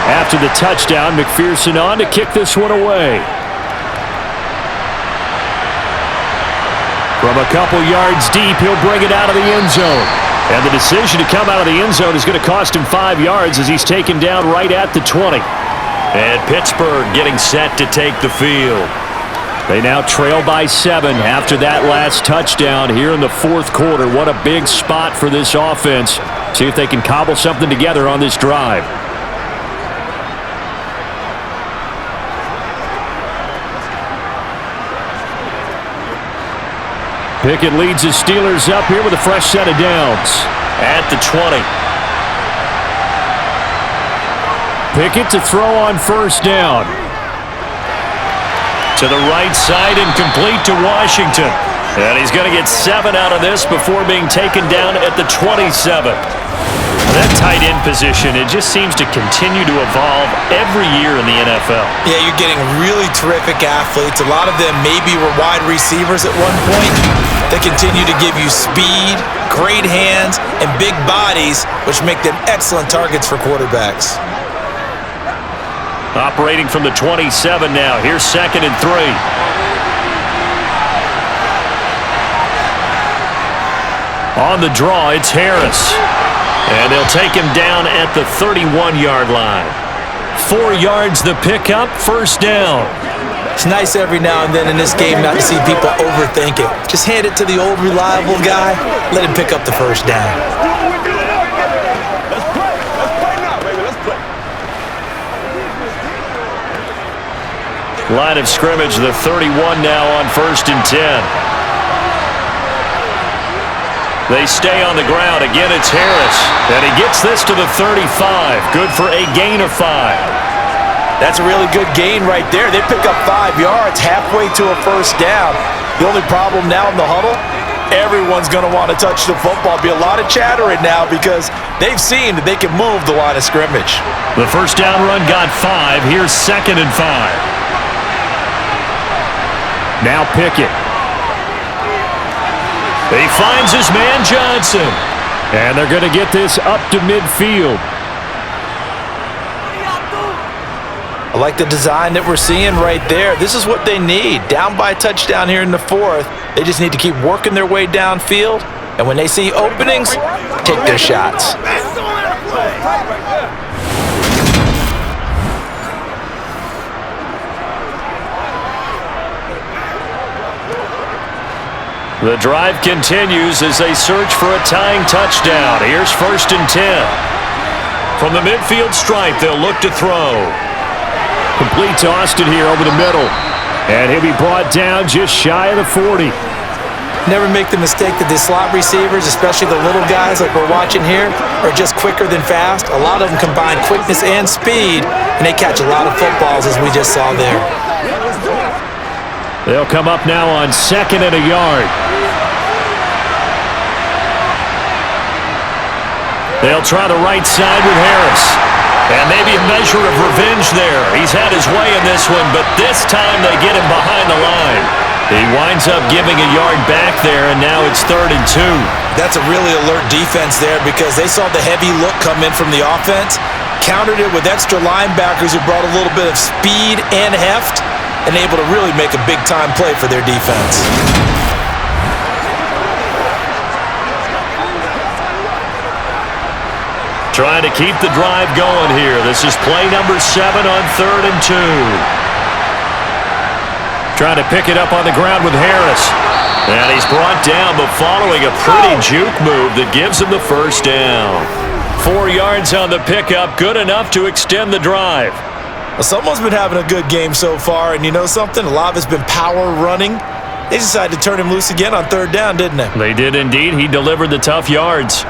After the touchdown, McPherson on to kick this one away. From a couple yards deep, he'll bring it out of the end zone. And the decision to come out of the end zone is going to cost him 5 yards as he's taken down right at the 20. And Pittsburgh getting set to take the field. They now trail by 7 after that last touchdown here in the fourth quarter. What a big spot for this offense. See if they can cobble something together on this drive. Pickett leads his Steelers up here with a fresh set of downs. At the 20. Pickett to throw on first down. To the right side and complete to Washington. And he's going to get 7 out of this before being taken down at the 27. That tight end position, it just seems to continue to evolve every year in the NFL. Yeah, you're getting really terrific athletes. A lot of them maybe were wide receivers at one point. They continue to give you speed, great hands, and big bodies, which make them excellent targets for quarterbacks. Operating from the 27 now. Here's 2nd and 3. On the draw, it's Harris. And they'll take him down at the 31-yard line. 4 yards the pickup, first down. It's nice every now and then in this game not to see people overthink it. Just hand it to the old reliable guy, let him pick up the first down. Let's play now, baby. Let's play. Line of scrimmage, the 31 now on 1st and 10. They stay on the ground. Again, it's Harris. And he gets this to the 35. Good for a gain of 5. That's a really good gain right there. They pick up 5 yards halfway to a first down. The only problem now in the huddle, everyone's going to want to touch the football. Be a lot of chattering now because they've seen that they can move the line of scrimmage. The first down run got 5. Here's 2nd and 5. Now Pickett. He finds his man Johnson. And they're going to get this up to midfield. I like the design that we're seeing right there. This is what they need. Down by a touchdown here in the 4th. They just need to keep working their way downfield. And when they see openings, take their shots. The drive continues as they search for a tying touchdown. Here's 1st and 10. From the midfield stripe, they'll look to throw. Complete to Austin here over the middle. And he'll be brought down just shy of the 40. Never make the mistake that the slot receivers, especially the little guys like we're watching here, are just quicker than fast. A lot of them combine quickness and speed, and they catch a lot of footballs as we just saw there. They'll come up now on 2nd and a yard. They'll try the right side with Harris. And maybe a measure of revenge there. He's had his way in this one, but this time they get him behind the line. He winds up giving a yard back there, and now it's 3rd and 2. That's a really alert defense there because they saw the heavy look come in from the offense, countered it with extra linebackers who brought a little bit of speed and heft, and able to really make a big-time play for their defense. Trying to keep the drive going here. This is play number 7 on 3rd and 2. Trying to pick it up on the ground with Harris. And he's brought down, but following a pretty juke move that gives him the first down. 4 yards on the pickup, good enough to extend the drive. Well, someone's been having a good game so far, and you know something? A lot of it's been power running. They decided to turn him loose again on 3rd down, didn't they? They did indeed. He delivered the tough yards.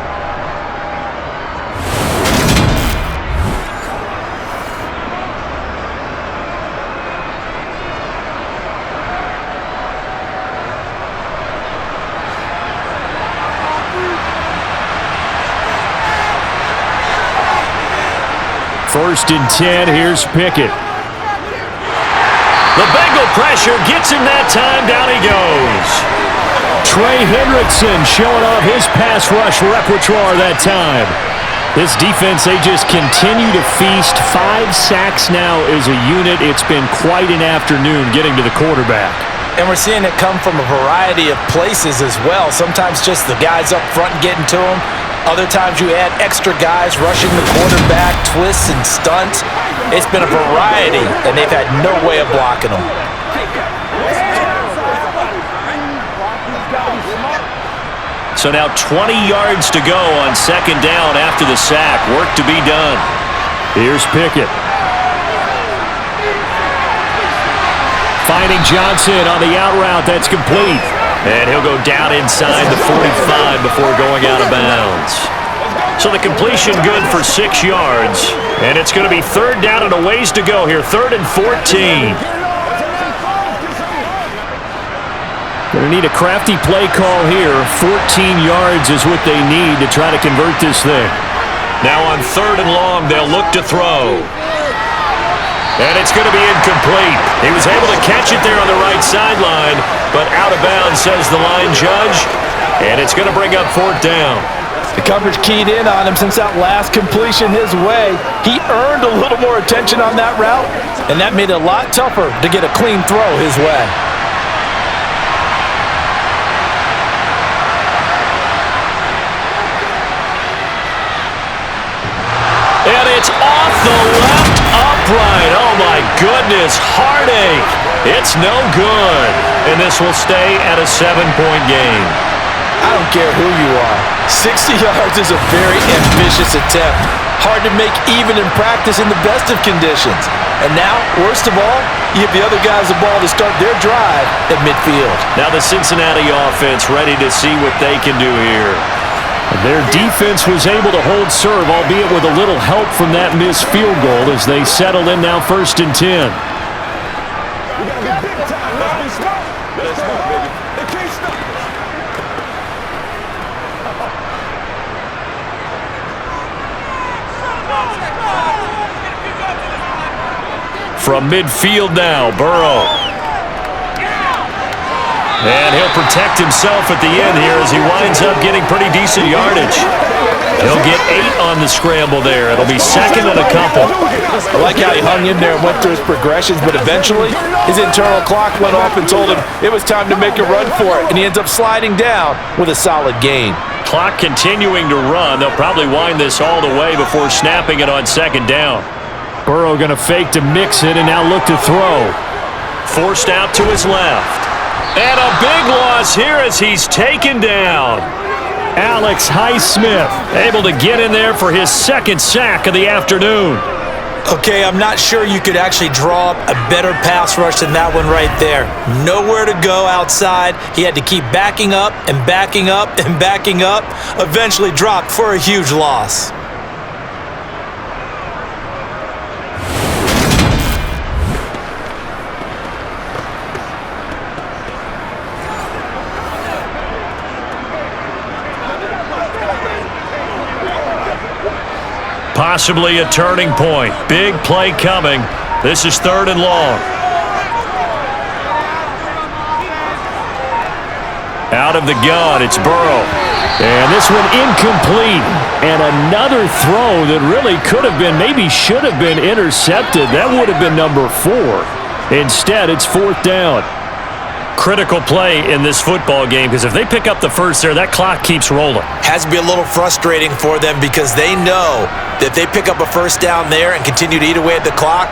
First and 10, here's Pickett. The Bengal pressure gets him that time, down he goes. Trey Hendrickson showing off his pass rush repertoire that time. This defense, they just continue to feast. 5 sacks now as a unit. It's been quite an afternoon getting to the quarterback. And we're seeing it come from a variety of places as well. Sometimes just the guys up front getting to him. Other times you add extra guys rushing the quarterback, twists and stunts. It's been a variety, and they've had no way of blocking them. So now 20 yards to go on 2nd down after the sack. Work to be done. Here's Pickett. Finding Johnson on the out route. That's complete. And he'll go down inside the 45 before going out of bounds. So the completion good for 6 yards. And it's going to be 3rd down and a ways to go here. 3rd and 14. Going to need a crafty play call here. 14 yards is what they need to try to convert this thing. Now on 3rd and long, they'll look to throw. And it's going to be incomplete. He was able to catch it there on the right sideline, but out of bounds, says the line judge. And it's going to bring up 4th down. The coverage keyed in on him since that last completion his way. He earned a little more attention on that route, and that made it a lot tougher to get a clean throw his way. And it's off the left upright. Oh, my goodness. Heartache. It's no good. And this will stay at a 7-point game. I don't care who you are. 60 yards is a very ambitious attempt. Hard to make even in practice in the best of conditions. And now, worst of all, you give the other guys the ball to start their drive at midfield. Now the Cincinnati offense ready to see what they can do here. Their defense was able to hold serve, albeit with a little help from that missed field goal as they settle in now 1st and 10. From midfield now, Burrow. And he'll protect himself at the end here as he winds up getting pretty decent yardage. He'll get 8 on the scramble there. It'll be 2nd and a couple. I like how he hung in there and went through his progressions, but eventually his internal clock went off and told him it was time to make a run for it, and he ends up sliding down with a solid gain. Clock continuing to run. They'll probably wind this all the way before snapping it on 2nd down. Burrow going to fake to mix it and now look to throw. Forced out to his left. And a big loss here as he's taken down. Alex Highsmith able to get in there for his 2nd sack of the afternoon. Okay, I'm not sure you could actually draw up a better pass rush than that one right there. Nowhere to go outside. He had to keep backing up and backing up and backing up. Eventually dropped for a huge loss. Possibly a turning point. Big play coming. This is 3rd and long. Out of the gun, it's Burrow. And this one incomplete. And another throw that really could have been, maybe should have been intercepted. That would have been number 4. Instead, it's 4th down. Critical play in this football game because if they pick up the first there, that clock keeps rolling. Has to be a little frustrating for them because they know that if they pick up a first down there and continue to eat away at the clock,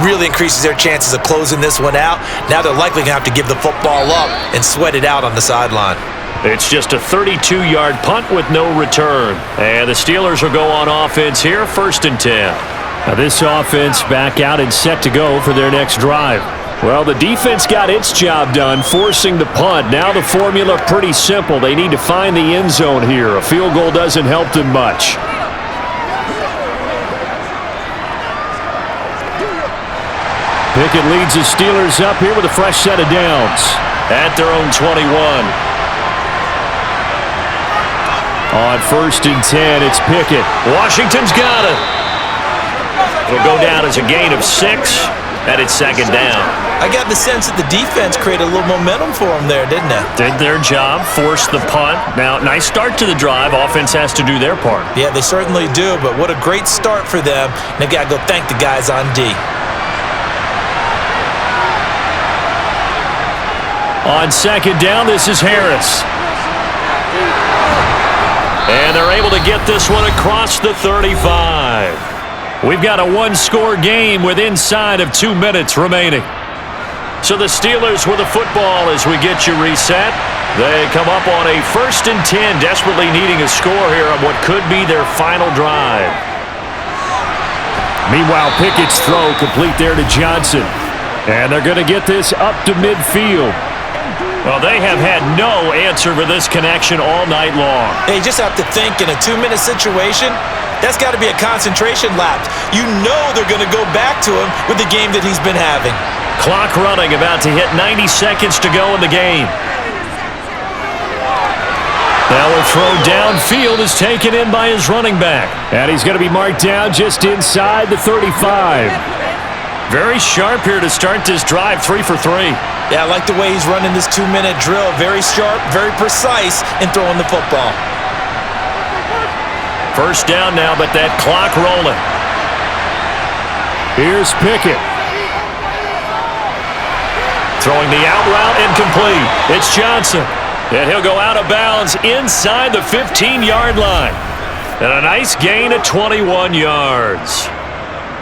really increases their chances of closing this one out. Now they're likely going to have to give the football up and sweat it out on the sideline. It's just a 32-yard punt with no return. And the Steelers will go on offense here, 1st and 10. Now this offense back out and set to go for their next drive. Well, the defense got its job done, forcing the punt. Now the formula pretty simple. They need to find the end zone here. A field goal doesn't help them much. Pickett leads the Steelers up here with a fresh set of downs. At their own 21. On 1st and 10, it's Pickett. Washington's got it. It'll go down as a gain of 6, and it's 2nd down. I got the sense that the defense created a little momentum for them there, didn't it? Did their job, forced the punt. Now, nice start to the drive. Offense has to do their part. Yeah, they certainly do, but what a great start for them. And they've got to go thank the guys on D. On 2nd down, this is Harris. And they're able to get this one across the 35. We've got a one-score game with inside of 2 minutes remaining. So the Steelers with the football as we get you reset. They come up on a 1st and 10, desperately needing a score here on what could be their final drive. Meanwhile, Pickett's throw complete there to Johnson. And they're going to get this up to midfield. Well, they have had no answer for this connection all night long. They just have to think in a 2-minute situation, that's got to be a concentration lapse. You know they're going to go back to him with the game that he's been having. Clock running, about to hit 90 seconds to go in the game. Now a throw downfield is taken in by his running back. And he's going to be marked down just inside the 35. Very sharp here to start this drive, 3 for 3. Yeah, I like the way he's running this 2-minute drill. Very sharp, very precise in throwing the football. First down now, but that clock rolling. Here's Pickett. Throwing the out route incomplete. It's Johnson. And he'll go out of bounds inside the 15-yard line. And a nice gain of 21 yards.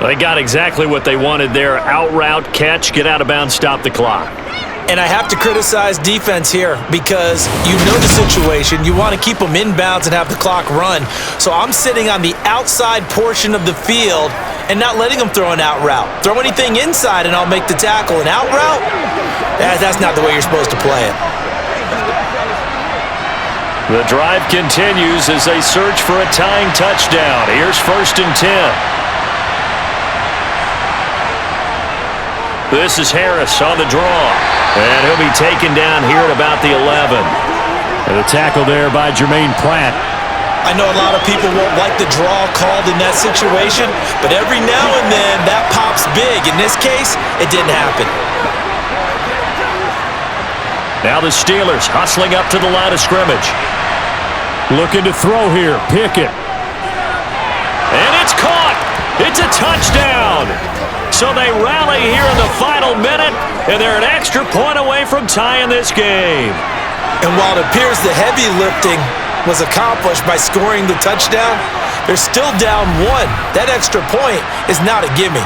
They got exactly what they wanted there. Out route, catch, get out of bounds, stop the clock. And I have to criticize defense here because you know the situation. You want to keep them inbounds and have the clock run. So I'm sitting on the outside portion of the field and not letting them throw an out route. Throw anything inside and I'll make the tackle. An out route? That's not the way you're supposed to play it. The drive continues as they search for a tying touchdown. Here's 1st and 10. This is Harris on the draw. And he'll be taken down here at about the 11. And a tackle there by Jermaine Pratt. I know a lot of people won't like the draw called in that situation, but every now and then that pops big. In this case, it didn't happen. Now the Steelers hustling up to the line of scrimmage. Looking to throw here, Pickett. And it's caught. It's a touchdown. So they rally here in the final minute, and they're an extra point away from tying this game. And while it appears the heavy lifting was accomplished by scoring the touchdown, they're still down 1. That extra point is not a gimme.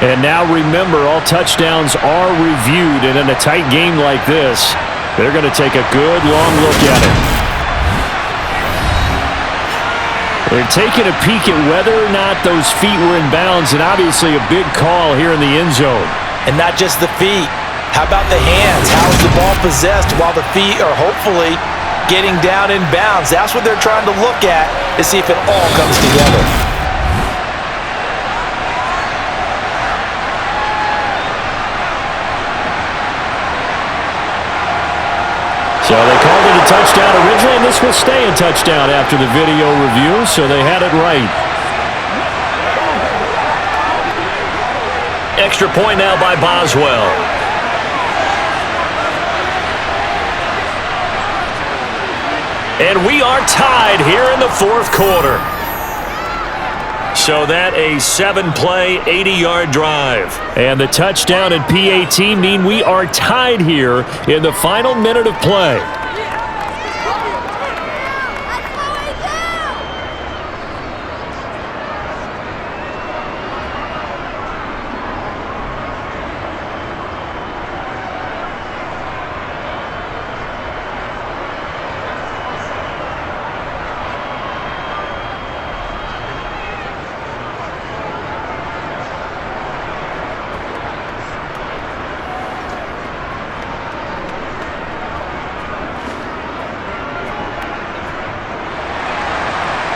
And now remember, all touchdowns are reviewed, and in a tight game like this, they're going to take a good long look at it. They're taking a peek at whether or not those feet were in bounds, and obviously a big call here in the end zone. And not just the feet. How about the hands? How is the ball possessed while the feet are hopefully getting down in bounds? That's what they're trying to look at to see if it all comes together. So they called it a touchdown originally, and this will stay a touchdown after the video review, so they had it right. Extra point now by Boswell. And we are tied here in the fourth quarter. So that a 7-play, 80-yard drive. And the touchdown and PAT mean we are tied here in the final minute of play.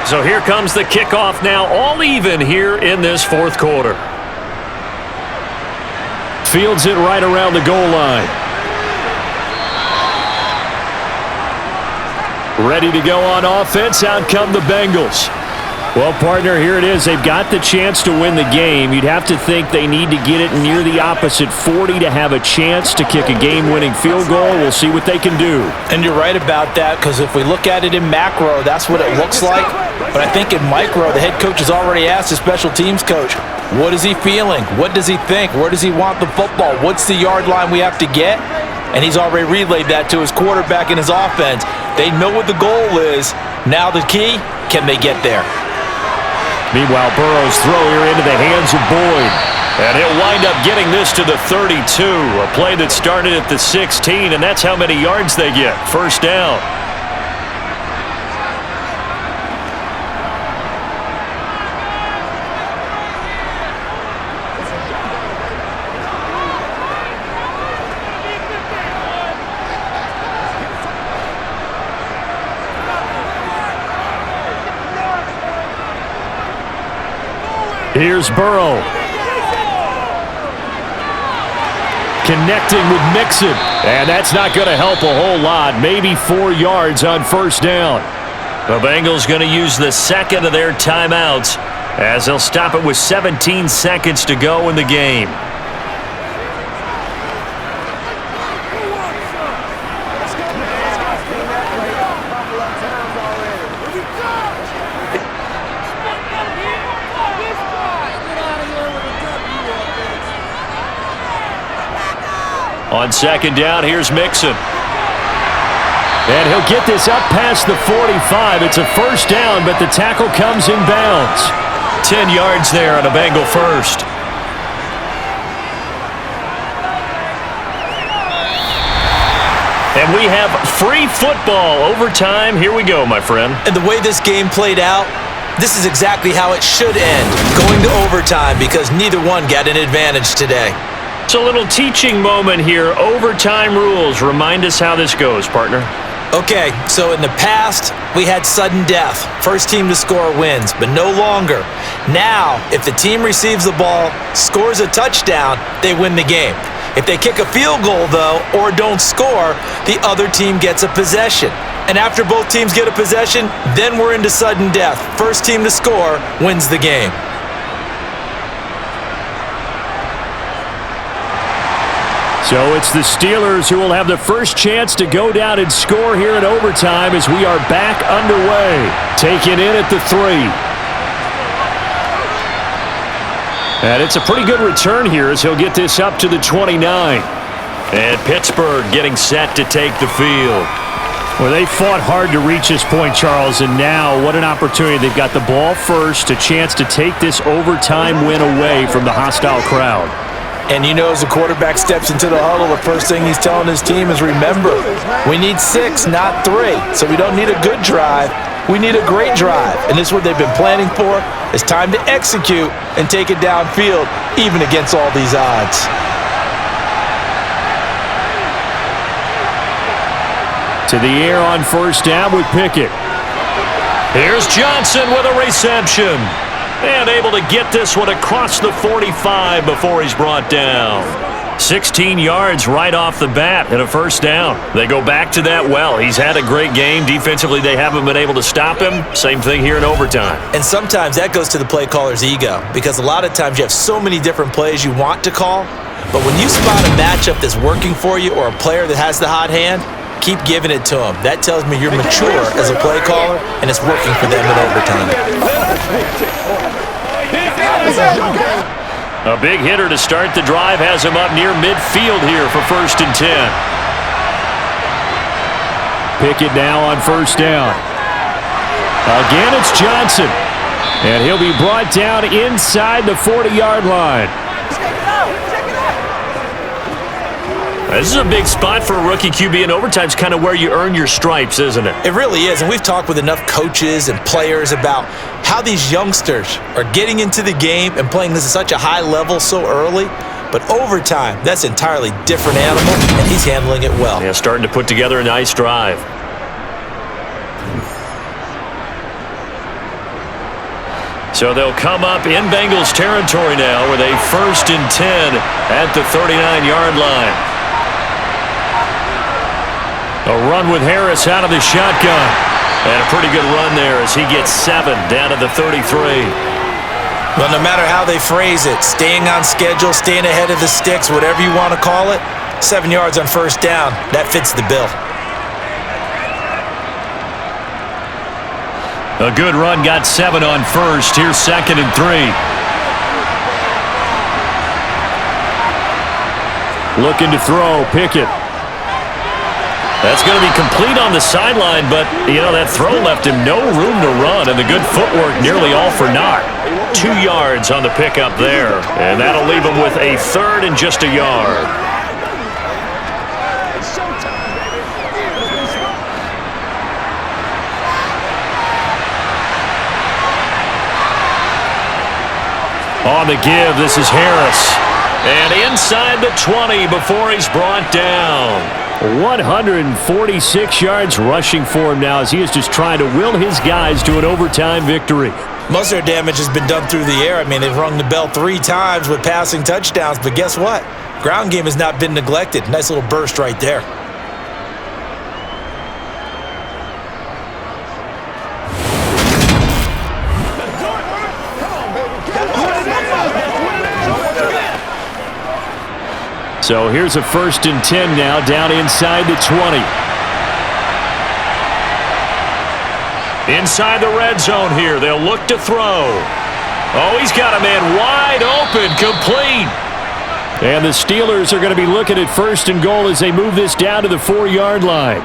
So here comes the kickoff now, all even here in this fourth quarter. Fields it right around the goal line. Ready to go on offense. Out come the Bengals. Well, partner, here it is. They've got the chance to win the game. You'd have to think they need to get it near the opposite 40 to have a chance to kick a game-winning field goal. We'll see what they can do. And you're right about that, because if we look at it in macro, that's what it looks like. But I think in micro, the head coach has already asked the special teams coach, what is he feeling? What does he think? Where does he want the football? What's the yard line we have to get? And he's already relayed that to his quarterback and his offense. They know what the goal is. Now the key, can they get there? Meanwhile, Burrow's throw here into the hands of Boyd. And he'll wind up getting this to the 32. A play that started at the 16, and that's how many yards they get. First down. Here's Burrow. Connecting with Mixon. And that's not going to help a whole lot. Maybe 4 yards on first down. The Bengals going to use the second of their timeouts as they'll stop it with 17 seconds to go in the game. On second down, here's Mixon. And he'll get this up past the 45. It's a first down, but the tackle comes in bounds. 10 yards there on a Bengal first. And we have free football overtime. Here we go, my friend. And the way this game played out, this is exactly how it should end. Going to overtime because neither one got an advantage today. It's a little teaching moment here. Overtime rules. Remind us how this goes, partner. Okay, so in the past, we had sudden death. First team to score wins, but no longer. Now, if the team receives the ball, scores a touchdown, they win the game. If they kick a field goal, though, or don't score, the other team gets a possession. And after both teams get a possession, then we're into sudden death. First team to score wins the game. So it's the Steelers who will have the first chance to go down and score here in overtime as we are back underway. Taken in at the 3. And it's a pretty good return here as he'll get this up to the 29. And Pittsburgh getting set to take the field. Well, they fought hard to reach this point, Charles, and now what an opportunity. They've got the ball first, a chance to take this overtime win away from the hostile crowd. And you know, as the quarterback steps into the huddle, the first thing he's telling his team is, remember, we need 6, not 3. So we don't need a good drive. We need a great drive. And this is what they've been planning for. It's time to execute and take it downfield, even against all these odds. To the air on first down with Pickett. Here's Johnson with a reception. And able to get this one across the 45 before he's brought down. 16 yards right off the bat and a first down. They go back to that well. He's had a great game. Defensively, they haven't been able to stop him. Same thing here in overtime. And sometimes that goes to the play caller's ego, because a lot of times you have so many different plays you want to call, but when you spot a matchup that's working for you or a player that has the hot hand, keep giving it to them. That tells me you're mature as a play caller, and it's working for them in overtime. A big hitter to start the drive has him up near midfield here for 1st and 10. Pickett now on 1st down. Again, it's Johnson. And he'll be brought down inside the 40-yard line. This is a big spot for a rookie QB, and overtime's kind of where you earn your stripes, isn't it? It really is, and we've talked with enough coaches and players about how these youngsters are getting into the game and playing this at such a high level so early. But overtime, that's an entirely different animal, and he's handling it well. Yeah, starting to put together a nice drive. So they'll come up in Bengals territory now with a 1st and 10 at the 39-yard line. A run with Harris out of the shotgun. And a pretty good run there as he gets 7 down to the 33. Well, no matter how they phrase it, staying on schedule, staying ahead of the sticks, whatever you want to call it, 7 yards on 1st down, that fits the bill. A good run, got 7 on 1st. Here's 2nd and 3. Looking to throw, Pickett. That's going to be complete on the sideline, but, that throw left him no room to run, and the good footwork nearly all for naught. 2 yards on the pickup there, and that'll leave him with a 3rd and just a yard. On the give, this is Harris. And inside the 20 before he's brought down. 146 yards rushing for him now as he is just trying to will his guys to an overtime victory. Most of their damage has been done through the air. I mean, they've rung the bell 3 times with passing touchdowns, but guess what? Ground game has not been neglected. Nice little burst right there. So here's a 1st and 10 now, down inside the 20. Inside the red zone here, they'll look to throw. Oh, he's got a man wide open, complete. And the Steelers are going to be looking at 1st and goal as they move this down to the 4-yard line.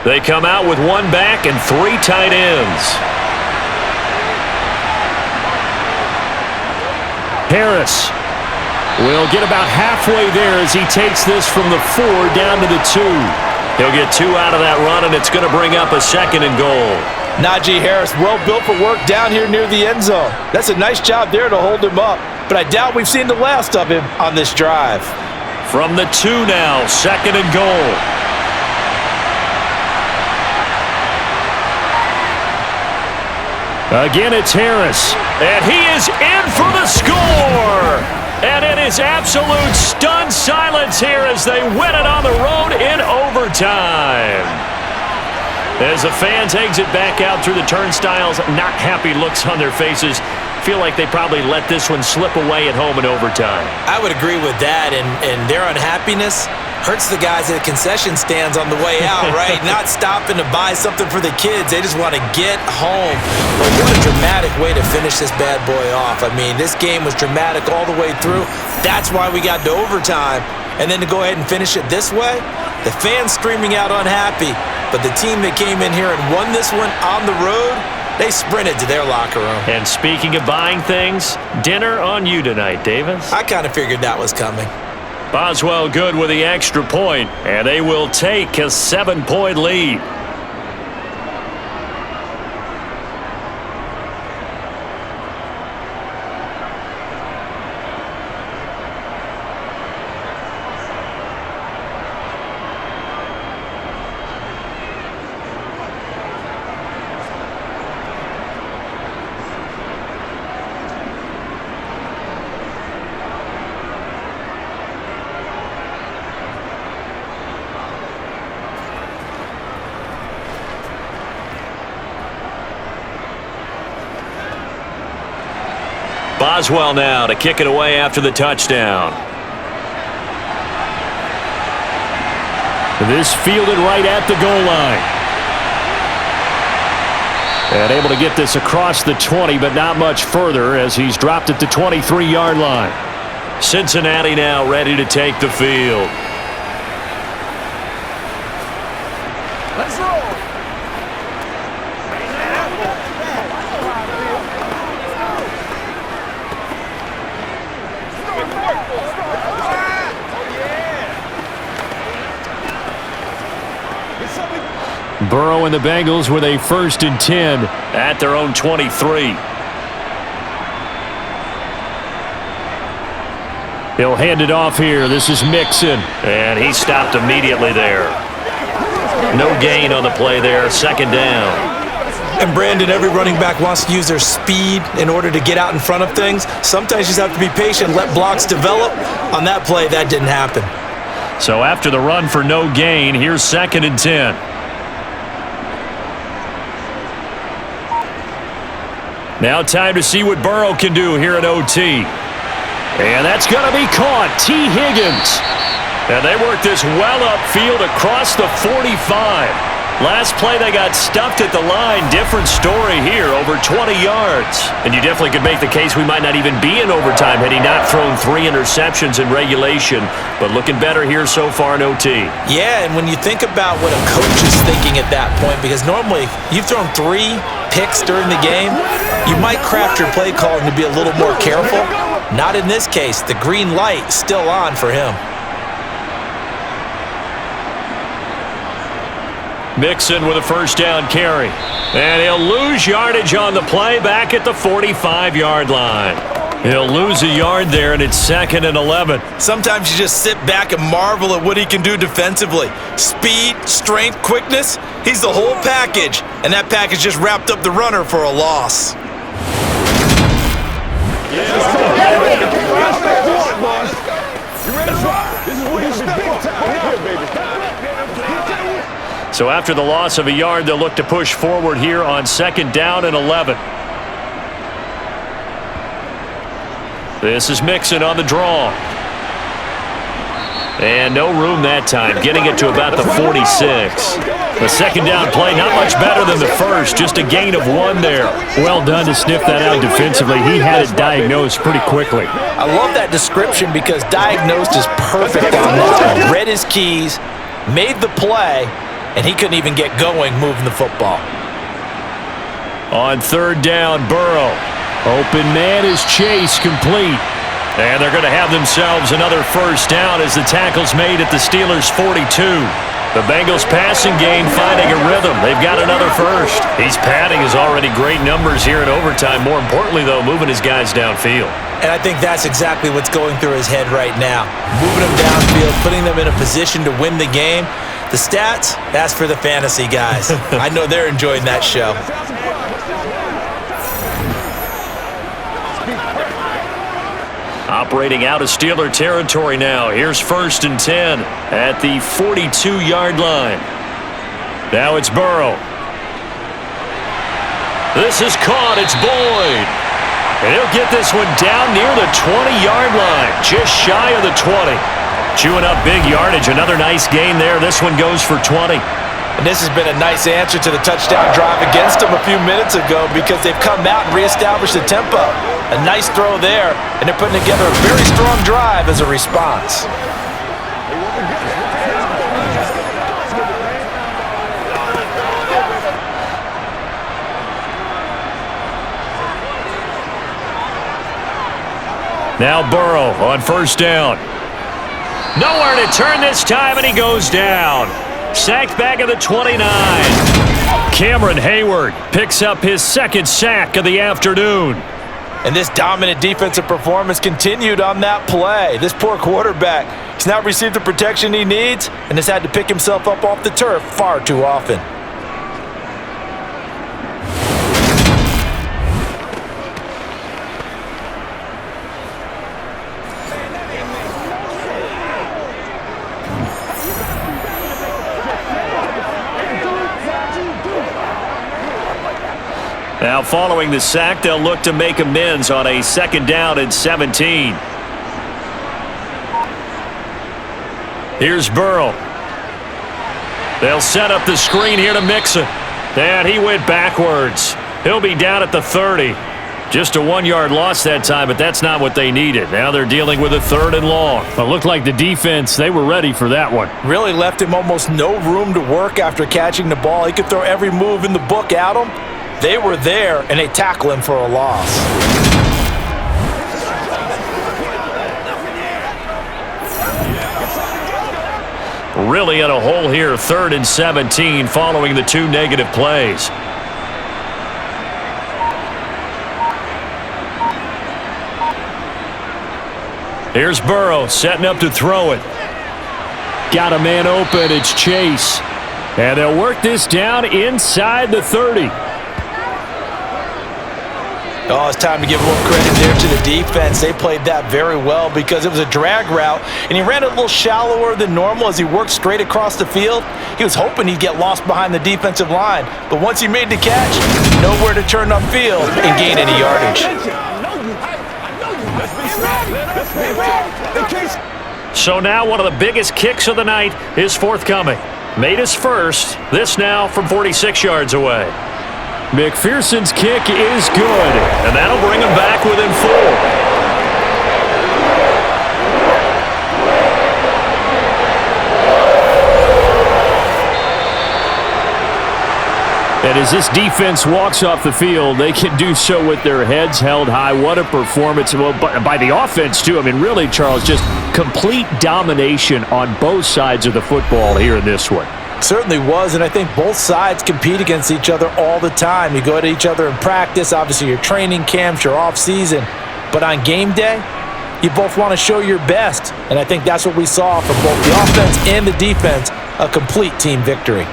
They come out with 1 back and 3 tight ends. Harris will get about halfway there as he takes this from the 4 down to the 2. He'll get 2 out of that run, and it's going to bring up a 2nd and goal. Najee Harris, well built for work down here near the end zone. That's a nice job there to hold him up, but I doubt we've seen the last of him on this drive. From the 2 now, 2nd and goal. Again, it's Harris. And he is in for the score. And it is absolute stunned silence here as they win it on the road in overtime. As the fans exit back out through the turnstiles, not happy looks on their faces. Feel like they probably let this one slip away at home in overtime. I would agree with that, and their unhappiness hurts the guys at the concession stands on the way out, right? Not stopping to buy something for the kids. They just want to get home. But what a dramatic way to finish this bad boy off. I mean, this game was dramatic all the way through. That's why we got to overtime. And then to go ahead and finish it this way, the fans screaming out unhappy. But the team that came in here and won this one on the road, they sprinted to their locker room. And speaking of buying things, dinner on you tonight, Davis. I kind of figured that was coming. Boswell good with the extra point, and they will take a 7-point lead. Boswell now to kick it away after the touchdown. This fielded right at the goal line. And able to get this across the 20, but not much further as he's dropped it to 23-yard line. Cincinnati now ready to take the field. Let's roll. Burrow and the Bengals with a 1st and 10 at their own 23. He'll hand it off here. This is Mixon. And he stopped immediately there. No gain on the play there. 2nd down. And Brandon, every running back wants to use their speed in order to get out in front of things. Sometimes you just have to be patient, let blocks develop. On that play, that didn't happen. So after the run for no gain, here's 2nd and 10. Now time to see what Burrow can do here at OT. And that's going to be caught. T. Higgins. And they work this well upfield across the 45. Last play they got stuffed at the line. Different story here, over 20 yards. And you definitely could make the case we might not even be in overtime had he not thrown 3 interceptions in regulation. But looking better here so far in OT. Yeah, and when you think about what a coach is thinking at that point, because normally you've thrown 3 picks during the game, you might craft your play calling to be a little more careful. Not in this case. The green light is still on for him. Mixon with a 1st down carry. And he'll lose yardage on the play back at the 45-yard line. He'll lose a yard there, and it's 2nd and 11. Sometimes you just sit back and marvel at what he can do defensively. Speed, strength, quickness, he's the whole package. And that package just wrapped up the runner for a loss. So after the loss of a yard, they'll look to push forward here on 2nd down and 11. This is Mixon on the draw. And no room that time, getting it to about the 46. The 2nd down play, not much better than the first, just a gain of 1 there. Well done to sniff that out defensively. He had it diagnosed pretty quickly. I love that description because diagnosed is perfect on that. Read his keys, made the play, and he couldn't even get going moving the football. On 3rd down, Burrow. Open man is Chase, complete. And they're going to have themselves another 1st down as the tackle's made at the Steelers' 42. The Bengals passing game finding a rhythm. They've got another 1st. He's padding his already great numbers here in overtime. More importantly, though, moving his guys downfield. And I think that's exactly what's going through his head right now. Moving them downfield, putting them in a position to win the game. The stats, that's for the fantasy guys. I know they're enjoying that show. Operating out of Steeler territory now. Here's 1st and 10 at the 42-yard line. Now it's Burrow. This is caught. It's Boyd. And he'll get this one down near the 20-yard line, just shy of the 20. Chewing up big yardage. Another nice gain there. This one goes for 20. And this has been a nice answer to the touchdown drive against them a few minutes ago because they've come out and reestablished the tempo. A nice throw there, and they're putting together a very strong drive as a response. Now Burrow on 1st down. Nowhere to turn this time, and he goes down. Sacked back at the 29. Cameron Hayward picks up his 2nd sack of the afternoon. And this dominant defensive performance continued on that play. This poor quarterback has not received the protection he needs and has had to pick himself up off the turf far too often. Now following the sack, they'll look to make amends on a 2nd down and 17. Here's Burrow. They'll set up the screen here to Mixon. And he went backwards. He'll be down at the 30. Just a 1-yard loss that time, but that's not what they needed. Now they're dealing with a 3rd and long. It looked like the defense, they were ready for that one. Really left him almost no room to work after catching the ball. He could throw every move in the book at him. They were there, and they tackle him for a loss. Really in a hole here, 3rd and 17 following the 2 negative plays. Here's Burrow setting up to throw it. Got a man open, it's Chase. And they'll work this down inside the 30. Oh, it's time to give a little credit there to the defense. They played that very well because it was a drag route, and he ran a little shallower than normal as he worked straight across the field. He was hoping he'd get lost behind the defensive line, but once he made the catch, nowhere to turn upfield and gain any yardage. So now one of the biggest kicks of the night is forthcoming. Made his first, this now from 46 yards away. McPherson's kick is good. And that'll bring him back within 4. And as this defense walks off the field, they can do so with their heads held high. What a performance. Well, by the offense, too. I mean, really, Charles, just complete domination on both sides of the football here in this one. Certainly was, and I think both sides compete against each other all the time. You go at each other in practice, obviously your training camps, your off-season, but on game day, you both want to show your best, and I think that's what we saw from both the offense and the defense, a complete team victory.